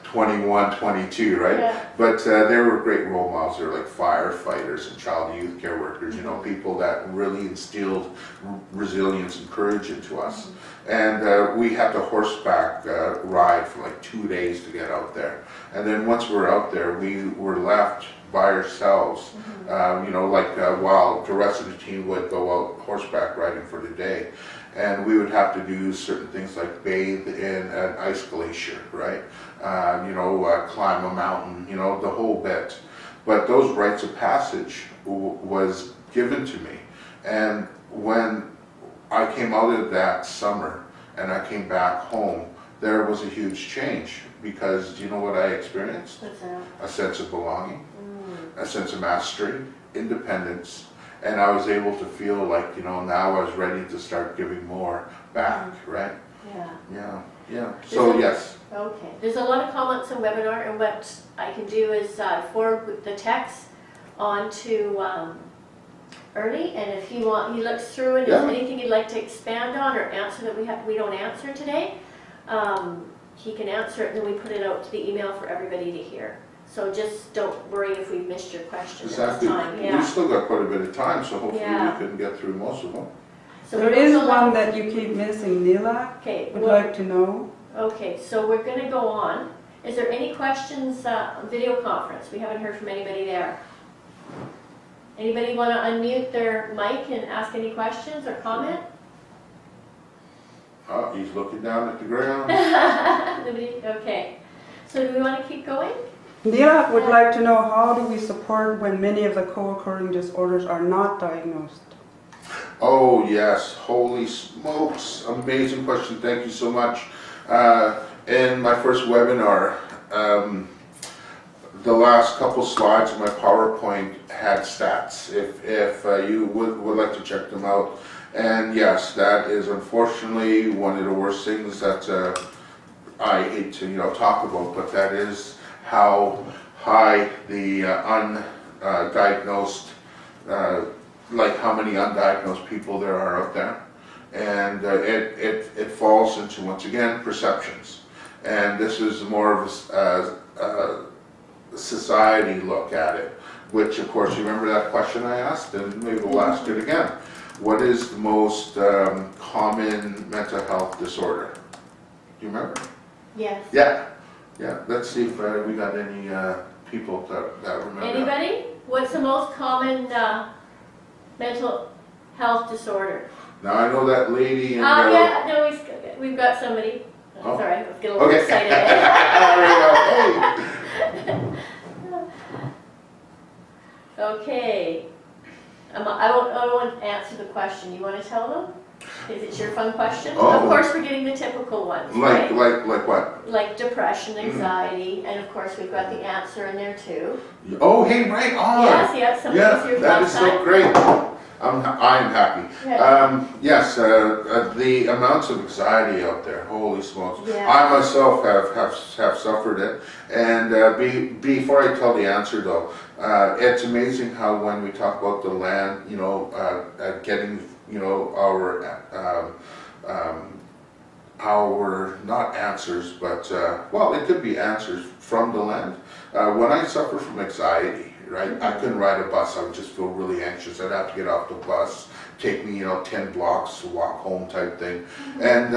21, 22, right? Yeah. But they were great role models. They were like firefighters and child and youth care workers, people that really instilled resilience and courage into us. And we had to horseback ride for like 2 days to get out there. And then once we were out there, we were left by ourselves, while the rest of the team would go out horseback riding for the day. And we would have to do certain things like bathe in an ice glacier, right? Climb a mountain, the whole bit. But those rites of passage was given to me. And when I came out of that summer and I came back home, there was a huge change because do you know what I experienced? What's that? A sense of belonging, a sense of mastery, independence, and I was able to feel like, now I was ready to start giving more back, right? Yeah. So yes. Okay. There's a lot of comments on webinar, and what I can do is forward the text on to Ernie, and if he looks through it, if Yeah. anything you'd like to expand on or answer that we don't answer today, he can answer it, and then we put it out to the email for everybody to hear. So just don't worry if we missed your question Exactly. at this time. We Yeah. still got quite a bit of time, so hopefully Yeah. we can get through most of them. So There we is also one that you keep missing, Nila. Okay. Would well- like to know. Okay, so we're going to go on. Is there any questions on video conference? We haven't heard from anybody there. Anybody want to unmute their mic and ask any questions or comment? Oh, he's looking down at the ground. Nobody? Okay. So do we want to keep going? Nila would like to know, how do we support when many of the co-occurring disorders are not diagnosed? Oh yes, holy smokes, amazing question, thank you so much. In my first webinar, the last couple slides of my PowerPoint had stats, if you would like to check them out. And yes, that is unfortunately one of the worst things that I hate to talk about, but that is how high the undiagnosed, like how many undiagnosed people there are out there. And it falls into, once again, perceptions. And this is more of a society look at it, which of course, you remember that question I asked, and maybe we'll ask it again. What is the most common mental health disorder? Do you remember? Yes. Yeah. Let's see if we got any people that remember. Anybody? What's the most common mental health disorder? Now I know that lady in Yeah, no, we've got somebody. Oh. Sorry, I was getting a little Okay. excited. There we go. Hey. Okay. I won't answer the question. You want to tell them? Is it your fun question? Oh. Of course, we're getting the typical ones, Like right? what? Like depression, anxiety, and of course, we've got the answer in there too. Oh, hey, right on. Yes, somebody Yeah, was here that last is so time. great. I'm happy. Yeah. Yes, the amounts of anxiety out there, holy smokes. Yeah. I myself have suffered it. And before I tell the answer though, it's amazing how when we talk about the land, getting, our not answers, but well, it could be answers from the land. When I suffer from anxiety, right, I couldn't ride a bus. I would just feel really anxious. I'd have to get off the bus, take me 10 blocks to walk home type thing, and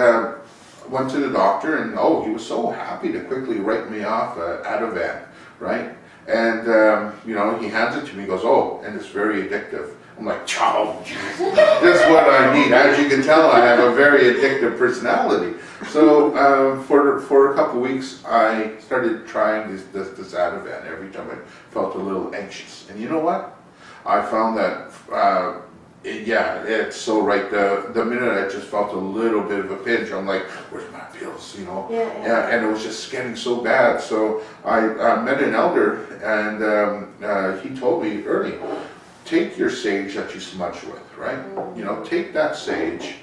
went to the doctor, and he was so happy to quickly write me off Ativan, right? And he hands it to me. He goes, and it's very addictive. I'm like, oh, that's what I need. As you can tell, I have a very addictive personality. So for a couple weeks, I started trying this Ativan every time I felt a little anxious. And you know what? I found that, it's so right. The minute I just felt a little bit of a pinch, I'm like, where's my pills? Yeah. And it was just getting so bad. So I met an elder, and he told me, Ernie, take your sage that you smudge with, right? Take that sage,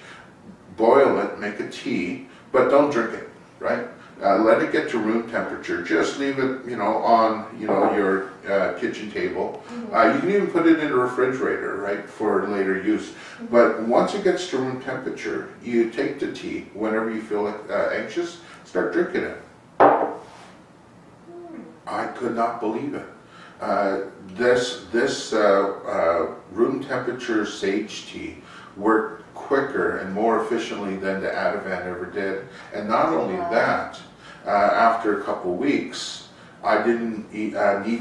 boil it, make a tea, but don't drink it, right? Let it get to room temperature. Just leave it, on, your kitchen table. You can even put it in a refrigerator, right, for later use. But once it gets to room temperature, you take the tea. Whenever you feel anxious, start drinking it. I could not believe it. This room temperature sage tea worked quicker and more efficiently than the Ativan ever did. And not only that, after a couple weeks, I didn't need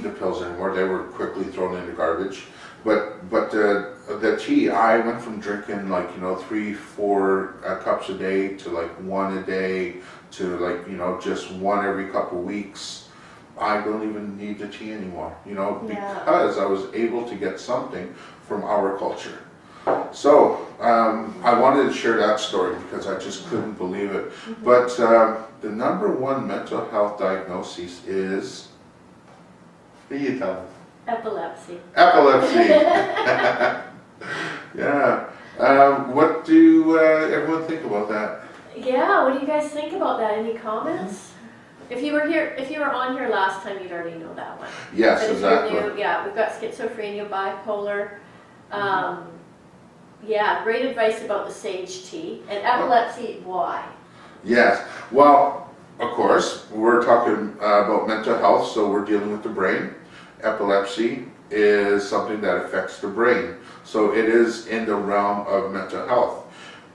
the pills anymore. They were quickly thrown in the garbage. But the tea, I went from drinking 3-4 cups a day to one a day to just one every couple weeks. I don't even need the tea anymore, because I was able to get something from our culture. So I wanted to share that story because I just couldn't believe it. But the number one mental health diagnosis is, what do you tell me? Epilepsy. Epilepsy. Yeah. What do everyone think about that? Yeah, what do you guys think about that? Any comments? If you were on here last time, you'd already know that one. Yes, but if exactly. you're new, we've got schizophrenia, bipolar. Great advice about the sage tea. And epilepsy, why? Yes. Well, of course, we're talking about mental health, so we're dealing with the brain. Epilepsy is something that affects the brain, so it is in the realm of mental health.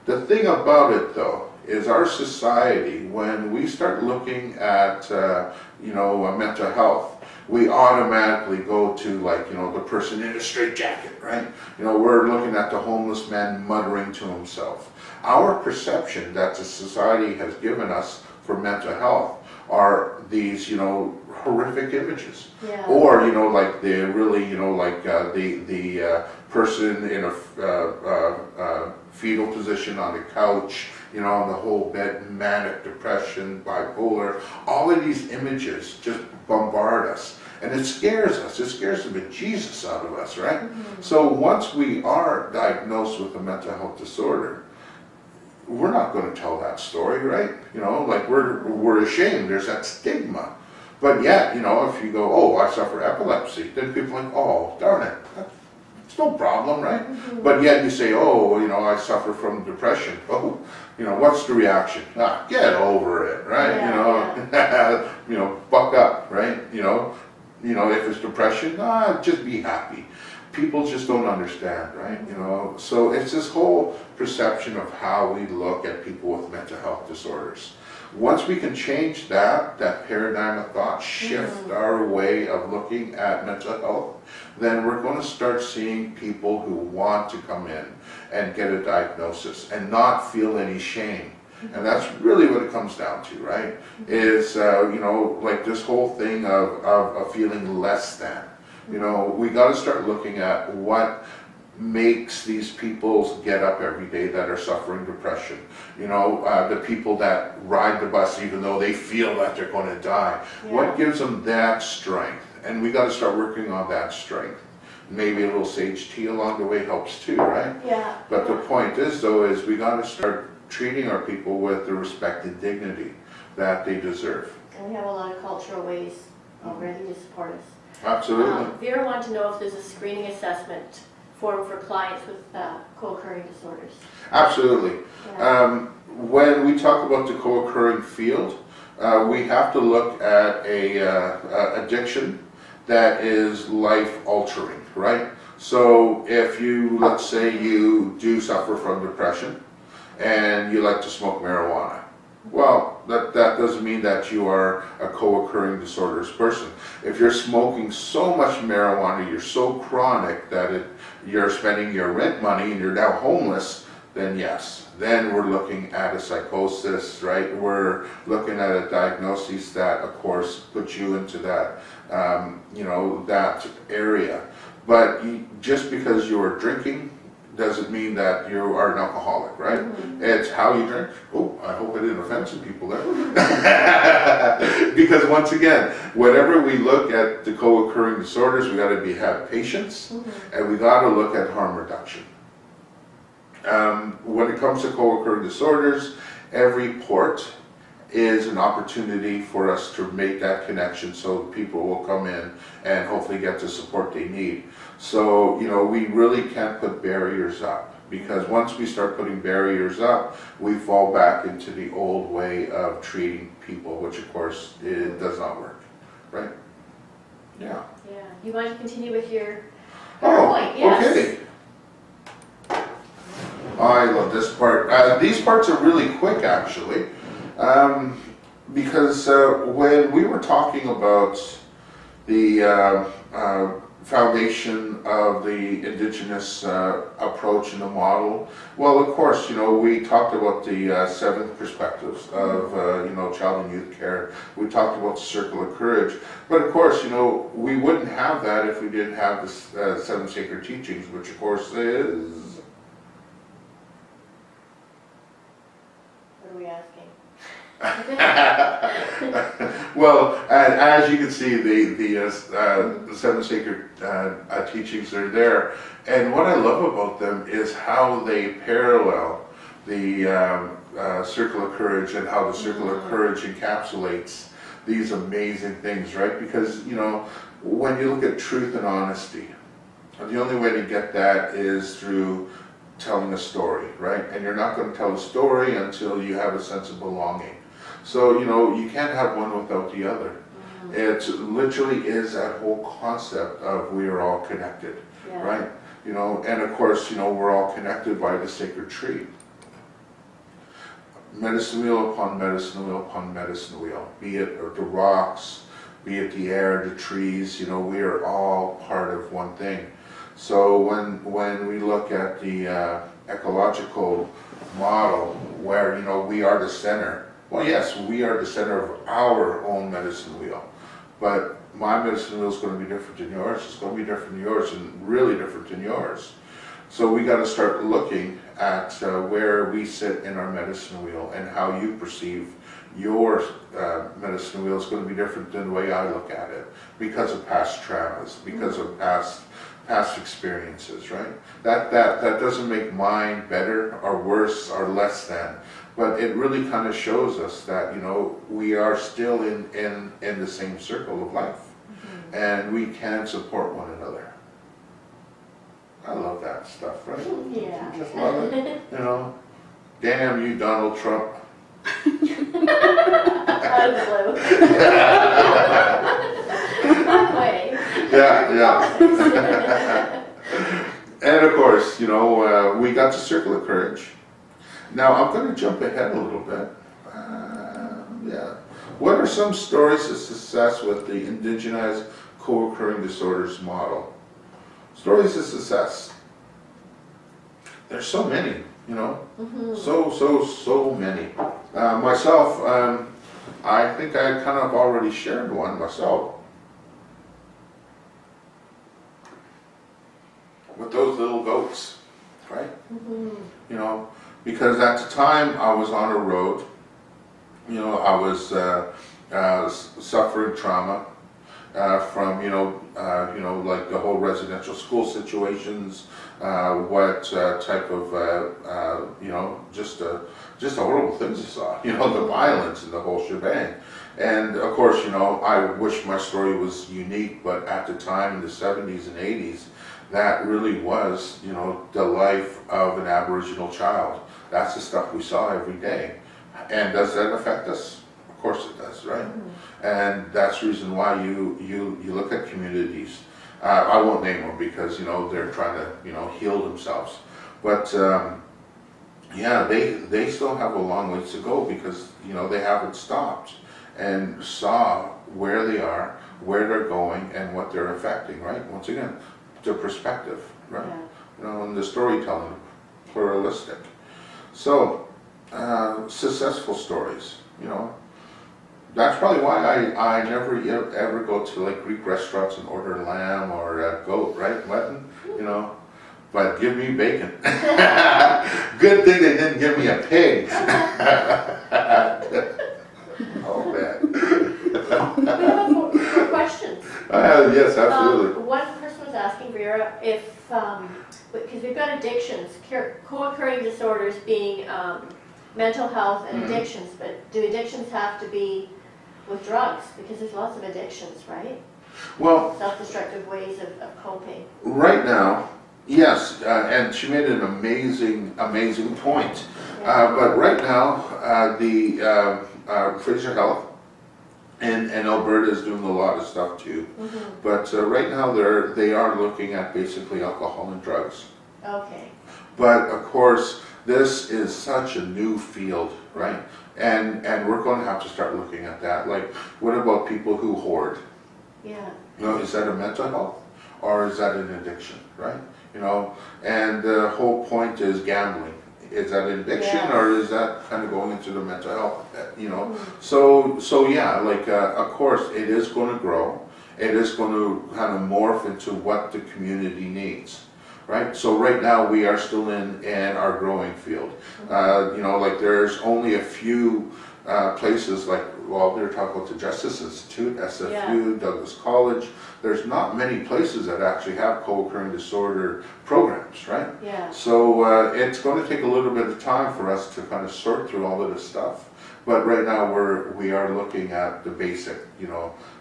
The thing about it, though, is our society, when we start looking at mental health, we automatically go to the person in a straitjacket, right? We're looking at the homeless man muttering to himself. Our perception that the society has given us for mental health are these horrific images, or the really the person in a fetal position on the couch, on the whole bed, manic depression, bipolar. All of these images just bombard us, and it scares us. It scares the bejesus out of us, right? So once we are diagnosed with a mental health disorder, we're not going to tell that story, right? We're ashamed. There's that stigma. But yet, if you go, I suffer epilepsy, then people are like, oh, darn it. It's no problem, right? But yet you say, I suffer from depression. What's the reaction? Get over it, right? Buck up, right? If it's depression, just be happy. People just don't understand, right? So it's this whole perception of how we look at people with mental health disorders. Once we can change that paradigm of thought, shift our way of looking at mental health, then we're going to start seeing people who want to come in and get a diagnosis and not feel any shame. And that's really what it comes down to, right? Is, this whole thing of feeling less than. We got to start looking at what makes these people get up every day that are suffering depression. You know, the people that ride the bus even though they feel that they're going to die. Yeah. What gives them that strength? And we got to start working on that strength. Maybe a little sage tea along the way helps too, right? Yeah. But the point is, though, is we got to start treating our people with the respect and dignity that they deserve. And we have a lot of cultural ways already to support us. Absolutely. Vera wanted to know if there's a screening assessment form for clients with co-occurring disorders. Absolutely. Yeah. When we talk about the co-occurring field, we have to look at a addiction that is life-altering, right? So if you, let's say you do suffer from depression and you like to smoke marijuana, well, that doesn't mean that you are a co-occurring disorders person. If you're smoking so much marijuana, you're so chronic that you're spending your rent money and you're now homeless, then yes, then we're looking at a psychosis, right? We're looking at a diagnosis that, of course, puts you into that, that area. But just because you are drinking doesn't mean that you are an alcoholic, right? Mm-hmm. It's how you drink. Oh, I hope I didn't offend some people there. Because once again, whenever we look at the co-occurring disorders, we got to have patience, and we got to look at harm reduction. When it comes to co-occurring disorders, every port is an opportunity for us to make that connection so people will come in and hopefully get the support they need. So, we really can't put barriers up, because once we start putting barriers up, we fall back into the old way of treating people, which of course it does not work, right? Yeah. Yeah. You want to continue with your PowerPoint? PowerPoint? Yes. Okay. I love this part. These parts are really quick, actually, because when we were talking about the foundation of the Indigenous approach and the model, well, of course, we talked about the 7 perspectives of, child and youth care. We talked about the circle of courage. But of course, we wouldn't have that if we didn't have the 7 sacred teachings, which of course is... What are we asking? Well, as you can see, the 7 sacred teachings are there, and what I love about them is how they parallel the circle of courage, and how the circle of courage encapsulates these amazing things, right? Because when you look at truth and honesty, the only way to get that is through telling a story, right? And you're not going to tell a story until you have a sense of belonging. So, you can't have one without the other. It literally is that whole concept of we are all connected, right? And of course, we're all connected by the sacred tree. Medicine wheel upon medicine wheel upon medicine wheel, be it the rocks, be it the air, the trees, we are all part of one thing. So when we look at the ecological model where, we are the center, well, yes, we are the center of our own medicine wheel, but my medicine wheel is going to be different than yours, it's going to be different than yours, and really different than yours. So we got to start looking at where we sit in our medicine wheel, and how you perceive your medicine wheel is going to be different than the way I look at it, because of past traumas, because of past experiences, right? That doesn't make mine better or worse or less than, but it really kind of shows us that we are still in the same circle of life, and we can support one another. I love that stuff, right? Yeah. I just love it. Damn you, Donald Trump. Out of the blue. That way. Yeah. And of course, we got the circle of courage. Now I'm going to jump ahead a little bit. What are some stories of success with the Indigenized co-occurring disorders model? Stories of success. There's so many, so many. Myself, I think I kind of already shared one myself. With those little goats. because at the time I was on a road, you know, I was suffering trauma from, like the whole residential school situations, what type of, just the horrible things I saw, the violence and the whole shebang. And of course, I wish my story was unique, but at the time in the 70s and 80s, that really was, the life of an Aboriginal child. That's the stuff we saw every day. And does that affect us? Of course it does, right? Mm-hmm. And that's the reason why you look at communities. I won't name them because, they're trying to, heal themselves. But, they still have a long ways to go because, they haven't stopped and saw where they are, where they're going, and what they're affecting, right? Once again, the perspective, right? Yeah. And the storytelling, pluralistic. So, successful stories, That's probably why I never ever go to like Greek restaurants and order lamb or goat, right? Mutton, But give me bacon. Good thing they didn't give me a pig. Oh man. We have more questions. Yes, absolutely. One person was asking Vera if, because we've got addictions, co-occurring disorders being mental health and addictions, but do addictions have to be with drugs? Because there's lots of addictions, right? Well, Self-destructive ways of coping. Right now, yes, and she made an amazing point. Yeah. But right now, the Fraser Health and Alberta is doing a lot of stuff too. Mm-hmm. But right now, they are looking at basically alcohol and drugs. Okay. But of course, this is such a new field, right? And we're going to have to start looking at that. Like, what about people who hoard? Yeah. Is that a mental health or is that an addiction, right? And the whole point is gambling. Is that an addiction or is that kind of going into the mental health, Mm-hmm. So yeah, like, of course, it is going to grow. It is going to kind of morph into what the community needs. Right, so right now we are still in our growing field. Like there's only a few places like, they're talking about the Justice Institute, SFU, Douglas College. There's not many places that actually have co-occurring disorder programs, right? Yeah. So it's going to take a little bit of time for us to kind of sort through all of this stuff. But right now we are looking at the basic,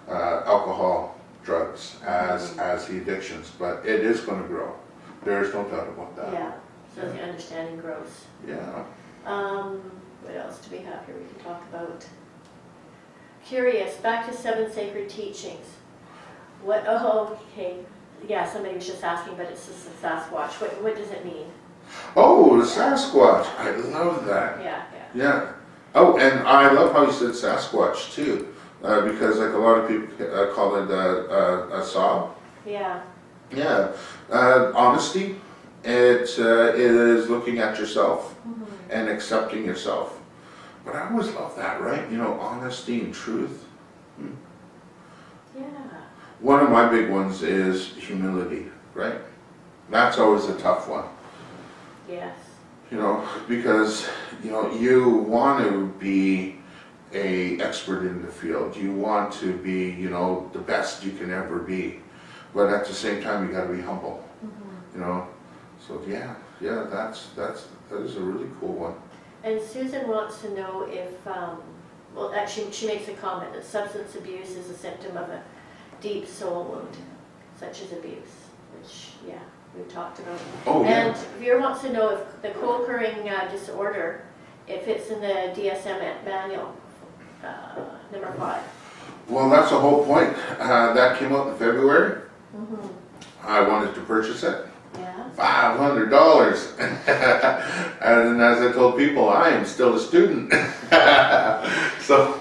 alcohol, drugs as the addictions, but it is going to grow. There's no doubt about that. Yeah, so the understanding grows. Yeah. What else do we have here we can talk about? Curious, back to 7 sacred teachings. Okay. Yeah, somebody was just asking, but it's just the Sasquatch. What does it mean? Oh, the Sasquatch. I love that. Yeah. Oh, and I love how you said Sasquatch too, because like a lot of people call it a saw. Yeah. Yeah, honesty, it is looking at yourself and accepting yourself. But I always love that, right? Honesty and truth. Yeah. One of my big ones is humility, right? That's always a tough one. Yes. Because, you want to be an expert in the field. You want to be, the best you can ever be. But at the same time, you got to be humble, So that is a really cool one. And Susan wants to know if, actually, she makes a comment that substance abuse is a symptom of a deep soul wound, such as abuse, which, we've talked about. Oh, yeah. And Vera wants to know if the co-occurring disorder, if it's in the DSM manual, number 5. Well, that's the whole point. That came out in February. Mm-hmm. I wanted to purchase it. Yeah. $500. And as I told people, I am still a student. So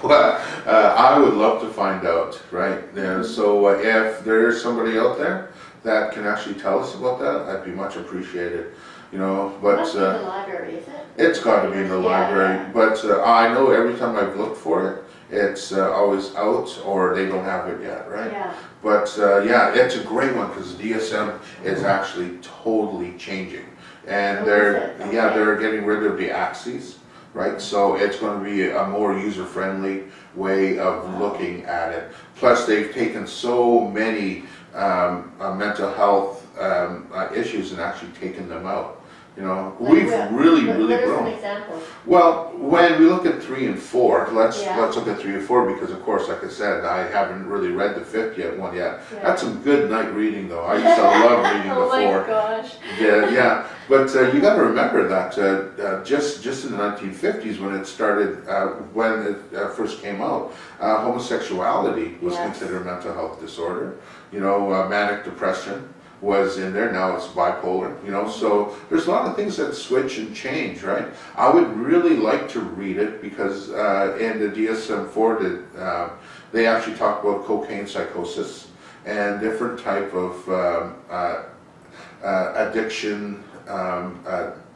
I would love to find out, right? So if there's somebody out there that can actually tell us about that, that'd be much appreciated. But it must be in the library, is it? It's got to be in the library. Yeah. But I know every time I've looked for it, it's always out or they don't have it yet, right? Yeah. But it's a great one because DSM is actually totally changing. And Oh, they're, is it? yeah, Okay. they're getting rid of the axes, right? So it's going to be a more user-friendly way of looking at it. Plus, they've taken so many mental health issues and actually taken them out. You know, Like we've what? really What are some grown. examples? Well, when we look at 3 and 4, let's Yeah. look at 3 and 4 because, of course, like I said, I haven't really read the 5th one yet. Yeah. That's some good night reading, though. I used to love reading Oh the 4. my gosh. Yeah. But you got to remember that just in the 1950s, when it started, when it first came out, homosexuality was Yes. considered a mental health disorder. You know, manic depression was in there. Now it's bipolar. You know, so there's a lot of things that switch and change, right? I would really like to read it because in the DSM-4, they actually talk about cocaine psychosis and different type of addiction,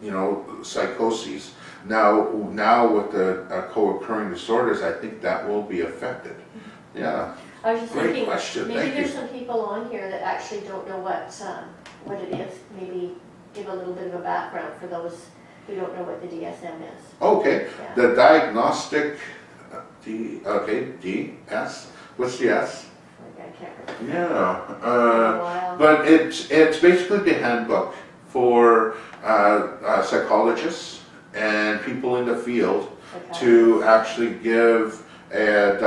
you know, psychoses. Now with the co-occurring disorders, I think that will be affected. Yeah. I was just Great thinking, question, maybe thank there's you. some people on here that actually don't know what it is. Maybe give a little bit of a background for those who don't know what the DSM is. Okay. Yeah. The diagnostic, DS. What's the S? Like, I can't remember. Yeah. It's been a while. But it's basically the handbook for psychologists and people in the field Okay. to actually give a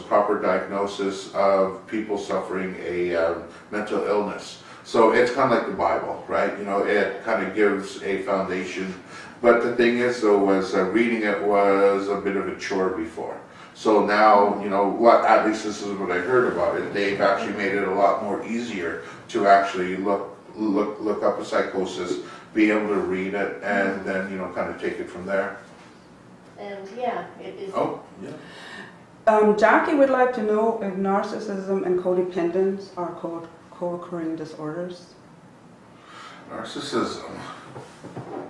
proper diagnosis of people suffering a mental illness. So it's kind of like the Bible, right? You know, it kind of gives a foundation. But the thing is, though, was reading it was a bit of a chore before. So now, you know, at least this is what I heard about it. They've actually made it a lot more easier to actually look up a psychosis, be able to read it, and then, you know, kind of take it from there. And yeah, it is. Oh, yeah. Jackie would like to know if narcissism and codependence are co-occurring disorders. Narcissism.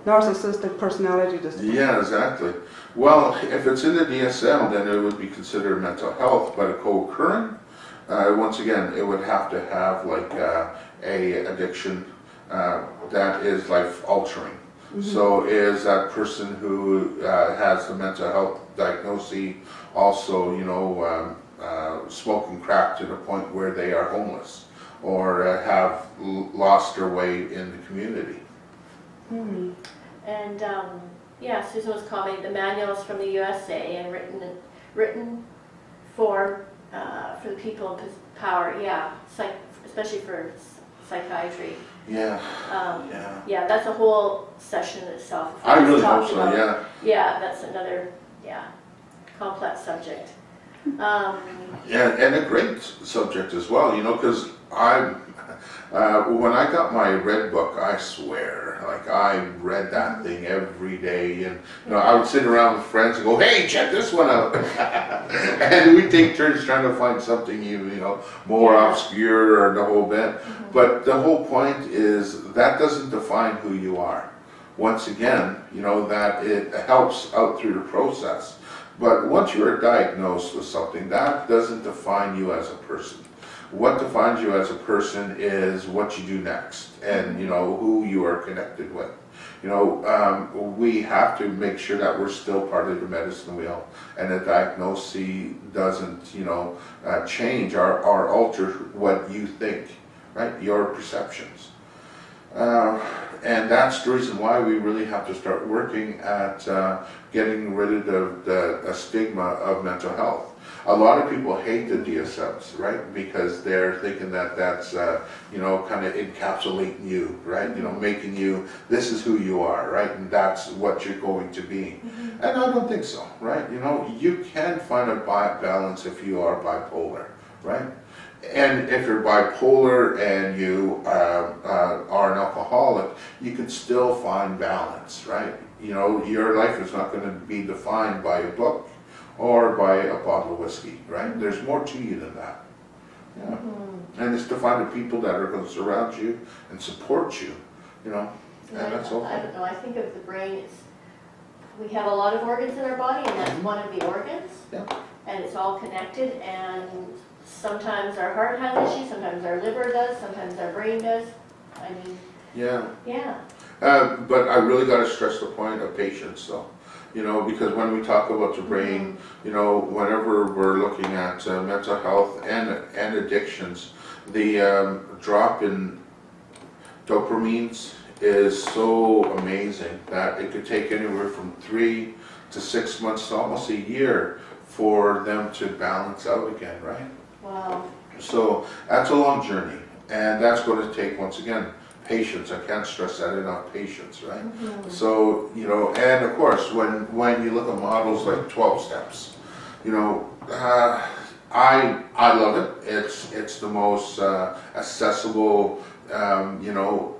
Narcissistic personality disorder. Yeah, exactly. Well, if it's in the DSM, then it would be considered mental health, but a co-occurring, once again, it would have to have like a addiction that is life altering. So is that person who has the mental health diagnosis also, you know, smoking crack to the point where they are homeless or have lost their way in the community? And yeah, Susan was commenting, the manuals from the USA and written form for the people in power, yeah, especially for psychiatry. Yeah. Yeah, that's a whole session in itself. If we I just really hope talked so, about- yeah. Yeah, that's another, complex subject. And a great subject as well, you know, because when I got my red book, I swear, like I read that thing every day, and you know, I would sit around with friends and go, "Hey, check this one out," and we take turns trying to find something you know more Yeah. obscure or the whole bit. But the whole point is that doesn't define who you are. Once again, you know that it helps out through the process. But once you are diagnosed with something, that doesn't define you as a person. What defines you as a person is what you do next, and you know who you are connected with. You know, we have to make sure that we're still part of the medicine wheel, and the diagnosis doesn't, you know, change or alter what you think, right? Your perceptions. And that's the reason why we really have to start working at getting rid of the stigma of mental health. A lot of people hate the DSMs, right? Because they're thinking that that's, you know, kind of encapsulating you, right? You know, making you, this is who you are, right? And that's what you're going to be. And I don't think so, right? You know, you can find a balance if you are bipolar, right? And if you're bipolar and you are an alcoholic, you can still find balance, right? You know, your life is not going to be defined by a book or by a bottle of whiskey, right? There's more to you than that. Yeah. And it's to find the people that are going to surround you and support you, you know, and that's all. I don't know, I think of the brain, we have a lot of organs in our body, and that's one of the organs. Yeah. And it's all connected, and sometimes our heart has issues, sometimes our liver does, sometimes our brain does. I mean, Yeah. yeah. But I really got to stress the point of patience, though. You know, because when we talk about the brain, you know, whenever we're looking at mental health and addictions, the drop in dopamines is so amazing that it could take anywhere from 3 to 6 months to almost a year for them to balance out again, right? Wow. So that's a long journey, and that's going to take, once again, patience. I can't stress that enough, patience, right? So, you know, and of course, when you look at models like 12 steps, you know, I love it. It's the most accessible, you know,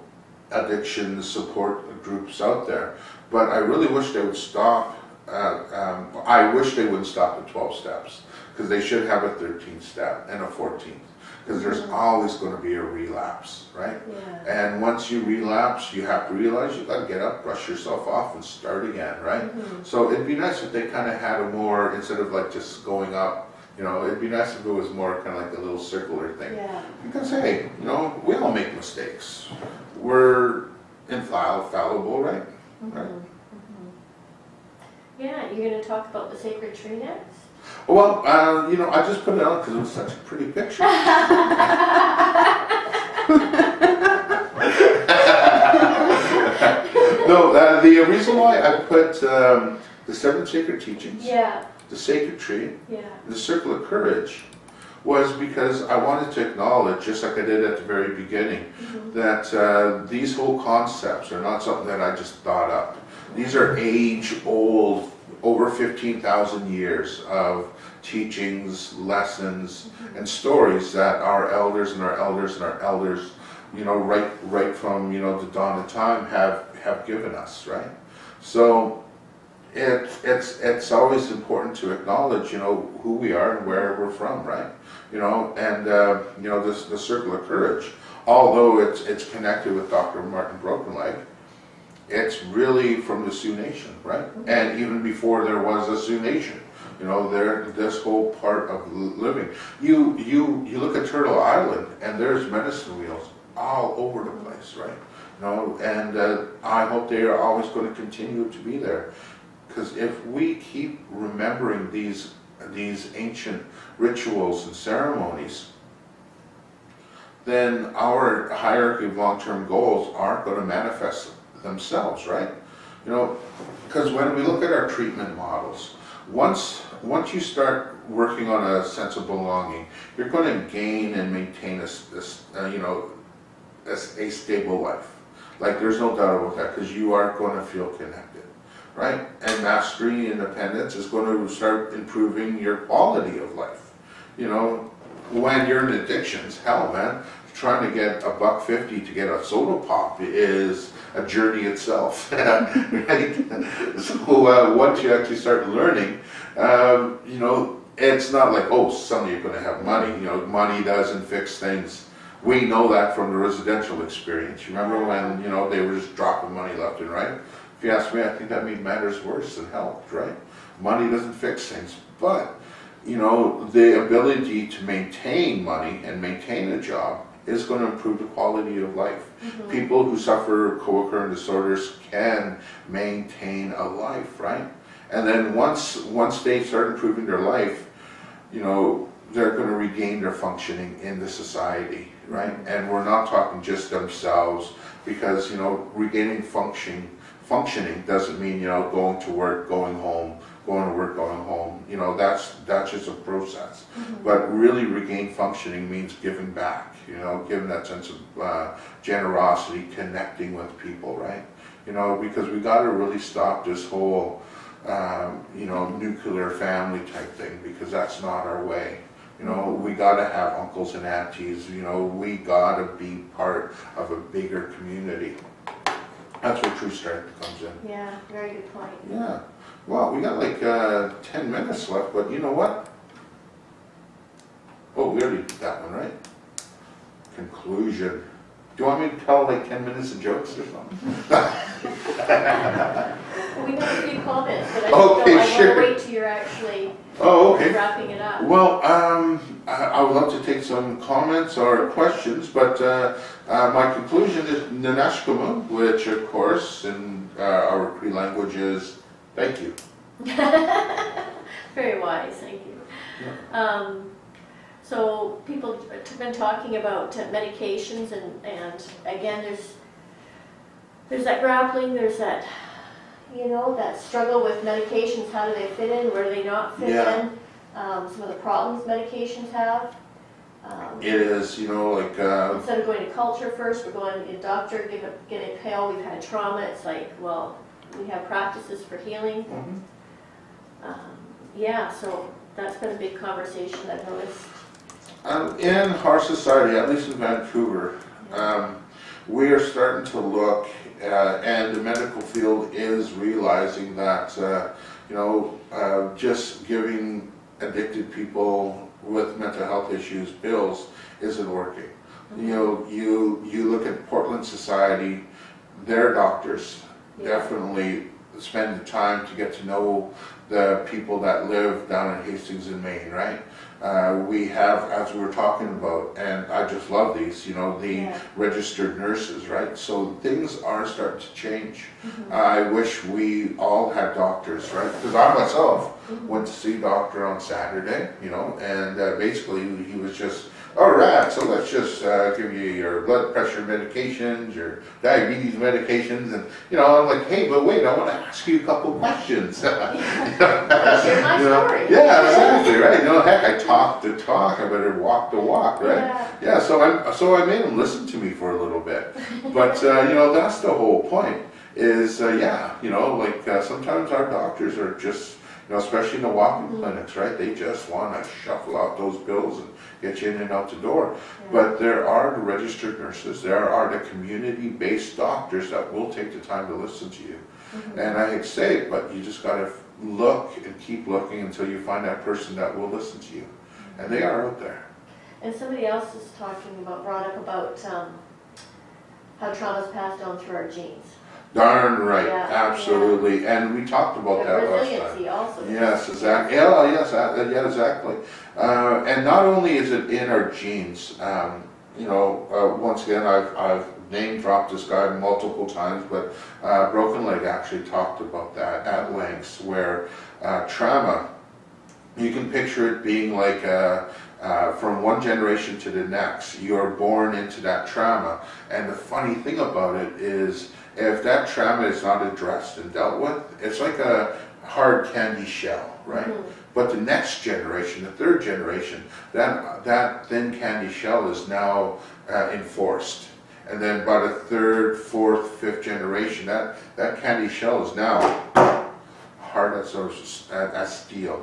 addiction support groups out there. But I really wish they would stop. I wish they wouldn't stop at 12 steps, because they should have a 13th step and a 14th, because there's always going to be a relapse, right? Yeah. And once you relapse, you have to realize you got to get up, brush yourself off, and start again, right? So it'd be nice if they kind of had a more, instead of like just going up, you know, it'd be nice if it was more kind of like a little circular thing. Yeah. Because hey, you know, we all make mistakes. We're infallible, right? Right. Yeah, you're going to talk about the sacred tree next? Well, you know, I just put it out because it was such a pretty picture. No, the reason why I put the 7 sacred teachings, Yeah, the sacred tree, yeah. the circle of courage, was because I wanted to acknowledge, just like I did at the very beginning, that these whole concepts are not something that I just thought up. These are age-old, over 15,000 years of teachings, lessons, and stories that our elders and our elders and our elders, you know, right from, you know, the dawn of time have given us, right? So it's always important to acknowledge, you know, who we are and where we're from, right? You know, and you know, the circle of courage, although it's connected with Dr. Martin Brokenleg, it's really from the Sioux Nation, right? And even before there was a Sioux Nation, you know, this whole part of living. You look at Turtle Island, and there's medicine wheels all over the place, right? You know, and I hope they are always going to continue to be there, because if we keep remembering these ancient rituals and ceremonies, then our hierarchy of long-term goals aren't going to manifest themselves, right? You know, because when we look at our treatment models, once you start working on a sense of belonging, you're going to gain and maintain you know, a stable life. Like, there's no doubt about that, because you are going to feel connected, right? And mastery, independence is going to start improving your quality of life. You know, when you're in addictions, hell, man, trying to get $1.50 to get a soda pop is a journey itself, right? So once you actually start learning, you know, it's not like, oh, suddenly you're going to have money. You know, money doesn't fix things. We know that from the residential experience. You remember when, you know, they were just dropping money left and right? If you ask me, I think that made matters worse than helped, right? Money doesn't fix things, but, you know, the ability to maintain money and maintain a job is going to improve the quality of life. People who suffer co-occurring disorders can maintain a life, right? And then once they start improving their life, you know, they're going to regain their functioning in the society, right? And we're not talking just themselves, because, you know, regaining functioning doesn't mean, you know, going to work, going home, going to work, going home. You know, that's just a process. But really regain functioning means giving back, you know, giving that sense of generosity, connecting with people, right? You know, because we got to really stop this whole, you know, nuclear family type thing, because that's not our way. You know, we got to have uncles and aunties, you know, we got to be part of a bigger community. That's where true strength comes in. Yeah, very good point. Yeah. Well, we got like 10 minutes left, but you know what? Oh, we already did that one, right? Conclusion. Do you want me to tell like 10 minutes of jokes or something? We have a few comments, but I Okay, don't know, I want sure. to wait till you're actually Oh, okay. wrapping it up. Well, I would love to take some comments or questions, but my conclusion is Nanashkumu, which of course in our Cree language is thank you. Very wise, thank you. So people have been talking about medications, and again, there's that grappling, there's that, that struggle with medications. How do they fit in? Where do they not fit Yeah. in? Some of the problems medications have. It is, like, Instead of going to culture first, we're going to doctor, get a pill. We've had trauma. It's like, well, we have practices for healing. So that's been a big conversation I've noticed. in our society, at least in Vancouver, we are starting to look, and the medical field is realizing that, just giving addicted people with mental health issues pills isn't working. You look at Portland Society, their doctors definitely spend the time to get to know the people that live down in Hastings in Maine, right? We have, as we were talking about, and I just love these, the registered nurses, right? So things are starting to change. I wish we all had doctors, right? Because I myself went to see a doctor on Saturday, and basically he was just, all right, so let's just give you your blood pressure medications, your diabetes medications, and I'm like, hey, but wait, I want to ask you a couple questions. Share my story. Yeah, exactly, right. Heck, I talk the talk, I better walk the walk, right? Yeah. So I made him listen to me for a little bit, but that's the whole point. Is sometimes our doctors are just, especially in the walk-in clinics, right? They just want to shuffle out those bills and get you in and out the door. But there are the registered nurses, there are the community-based doctors that will take the time to listen to you. And I hate to say it, but you just got to look and keep looking until you find that person that will listen to you. And they are out there. And somebody else is brought up about how trauma is passed down through our genes. Darn right, Yeah, absolutely. And we talked about that last time. Resiliency also. Yes, exactly. Yeah, exactly. And not only is it in our genes, once again, I've name dropped this guy multiple times, but Broken Leg actually talked about that at length, where trauma, you can picture it being like from one generation to the next. You're born into that trauma. And the funny thing about it is, if that trauma is not addressed and dealt with, it's like a hard candy shell, right? But the next generation, the third generation, that thin candy shell is now enforced. And then by the third, fourth, fifth generation, that candy shell is now hard as steel.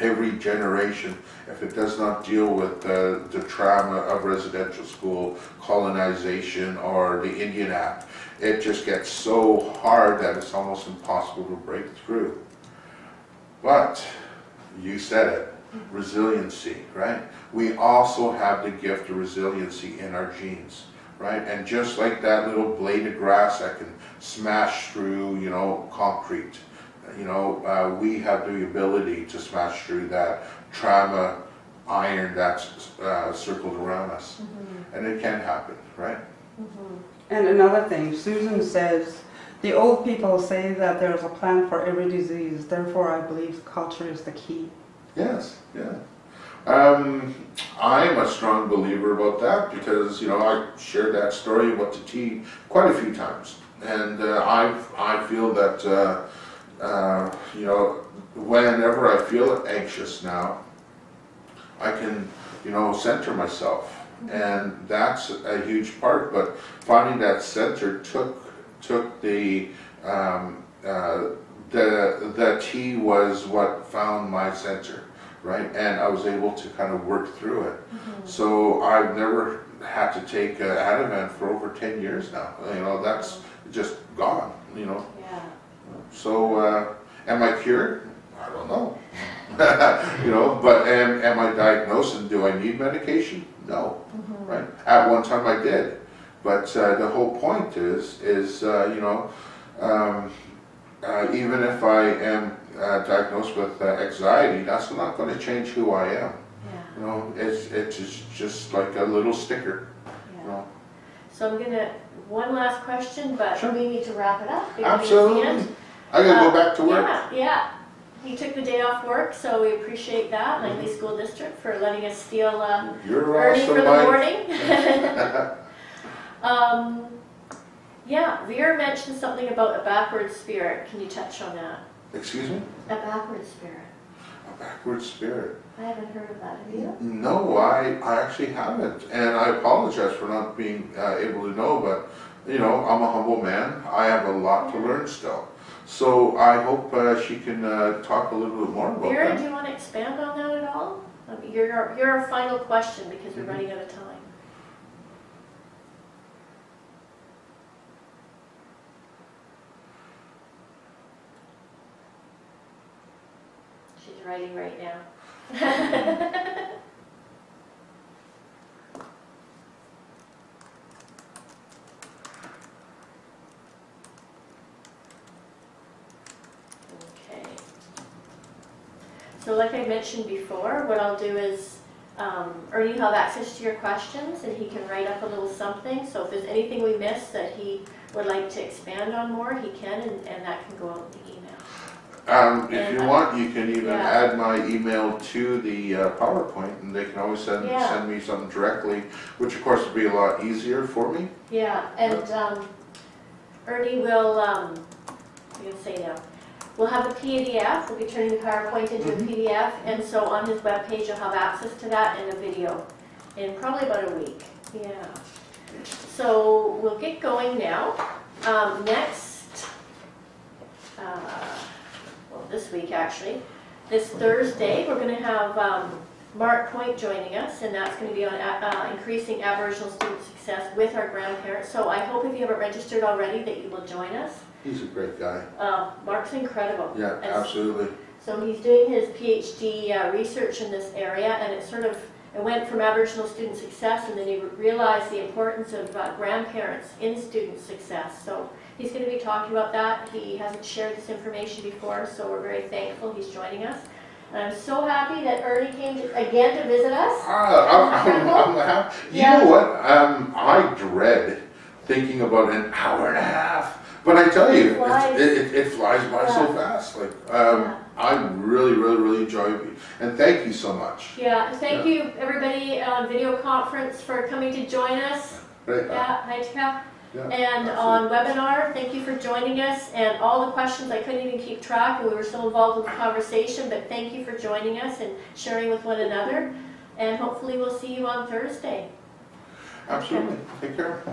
Every generation, if it does not deal with the trauma of residential school, colonization, or the Indian Act, it just gets so hard that it's almost impossible to break through. But you said it, resiliency, right? We also have the gift of resiliency in our genes, right? And just like that little blade of grass that can smash through, concrete, we have the ability to smash through that trauma iron that's circled around us. And it can happen, right? And another thing, Susan says, the old people say that there's a plant for every disease, therefore I believe culture is the key. Yes, yeah. I'm a strong believer about that because, I shared that story about the tea quite a few times. And I feel that, whenever I feel anxious now, I can, center myself. And that's a huge part, but finding that center took the tea was what found my center, right? And I was able to kind of work through it. So I've never had to take Ativan for over 10 years now. That's just gone, Yeah. So am I cured? I don't know. But am I diagnosed and do I need medication? No, right? At one time I did. But the whole point is you know, even if I am diagnosed with anxiety, that's not going to change who I am. Yeah. You know, it's just like a little sticker. Yeah. You know. So I'm gonna, one last question, but Sure. we need to wrap it up. We're getting to the Absolutely. end. I gotta go back to work. Yeah, yeah. He took the day off work, so we appreciate that, Langley School District, for letting us steal You're Ernie awesome, for the Mike. morning. Yeah, Vera mentioned something about a backward spirit. Can you touch on that? Excuse me? A backward spirit. A backward spirit. I haven't heard of that. Have you? No, I actually haven't, and I apologize for not being able to know, but you know, I'm a humble man. I have a lot to learn still. So I hope she can talk a little bit more about Vera, that. do you want to expand on that at all? You're our final question because we're running out of time. She's writing right now. Okay. So like I mentioned before, what I'll do is, Ernie will have access to your questions and he can write up a little something. So if there's anything we missed that he would like to expand on more, he can, and that can go out in the email. If you want, you can even Yeah. add my email to the PowerPoint, and they can always send me something directly, which of course would be a lot easier for me. Yeah, and Ernie will, I'm going to say now, we'll have a PDF, we'll be turning the PowerPoint into a PDF, and so on his webpage you'll have access to that and a video in probably about a week. Yeah. So we'll get going now. Next, well, this week actually, this Thursday, we're going to have Mark Point joining us, and that's going to be on increasing Aboriginal student success with our grandparents. So I hope if you haven't registered already that you will join us. He's a great guy. Mark's incredible. Yeah, absolutely. So he's doing his PhD research in this area, and it went from Aboriginal student success, and then he realized the importance of grandparents in student success. So he's going to be talking about that. He hasn't shared this information before, so we're very thankful he's joining us. And I'm so happy that Ernie came again to visit us. I'm happy. You Yeah. know what? I dread thinking about an hour and a half. But I tell you, it flies by so fast. Like I really enjoy it, and thank you so much. Yeah, thank you everybody on video conference for coming to join us. Right. Yeah, hi Tika. Yeah, And absolutely. on webinar, thank you for joining us, and all the questions, I couldn't even keep track, and we were so involved in the conversation, but thank you for joining us and sharing with one another, and hopefully we'll see you on Thursday. Absolutely. Take care.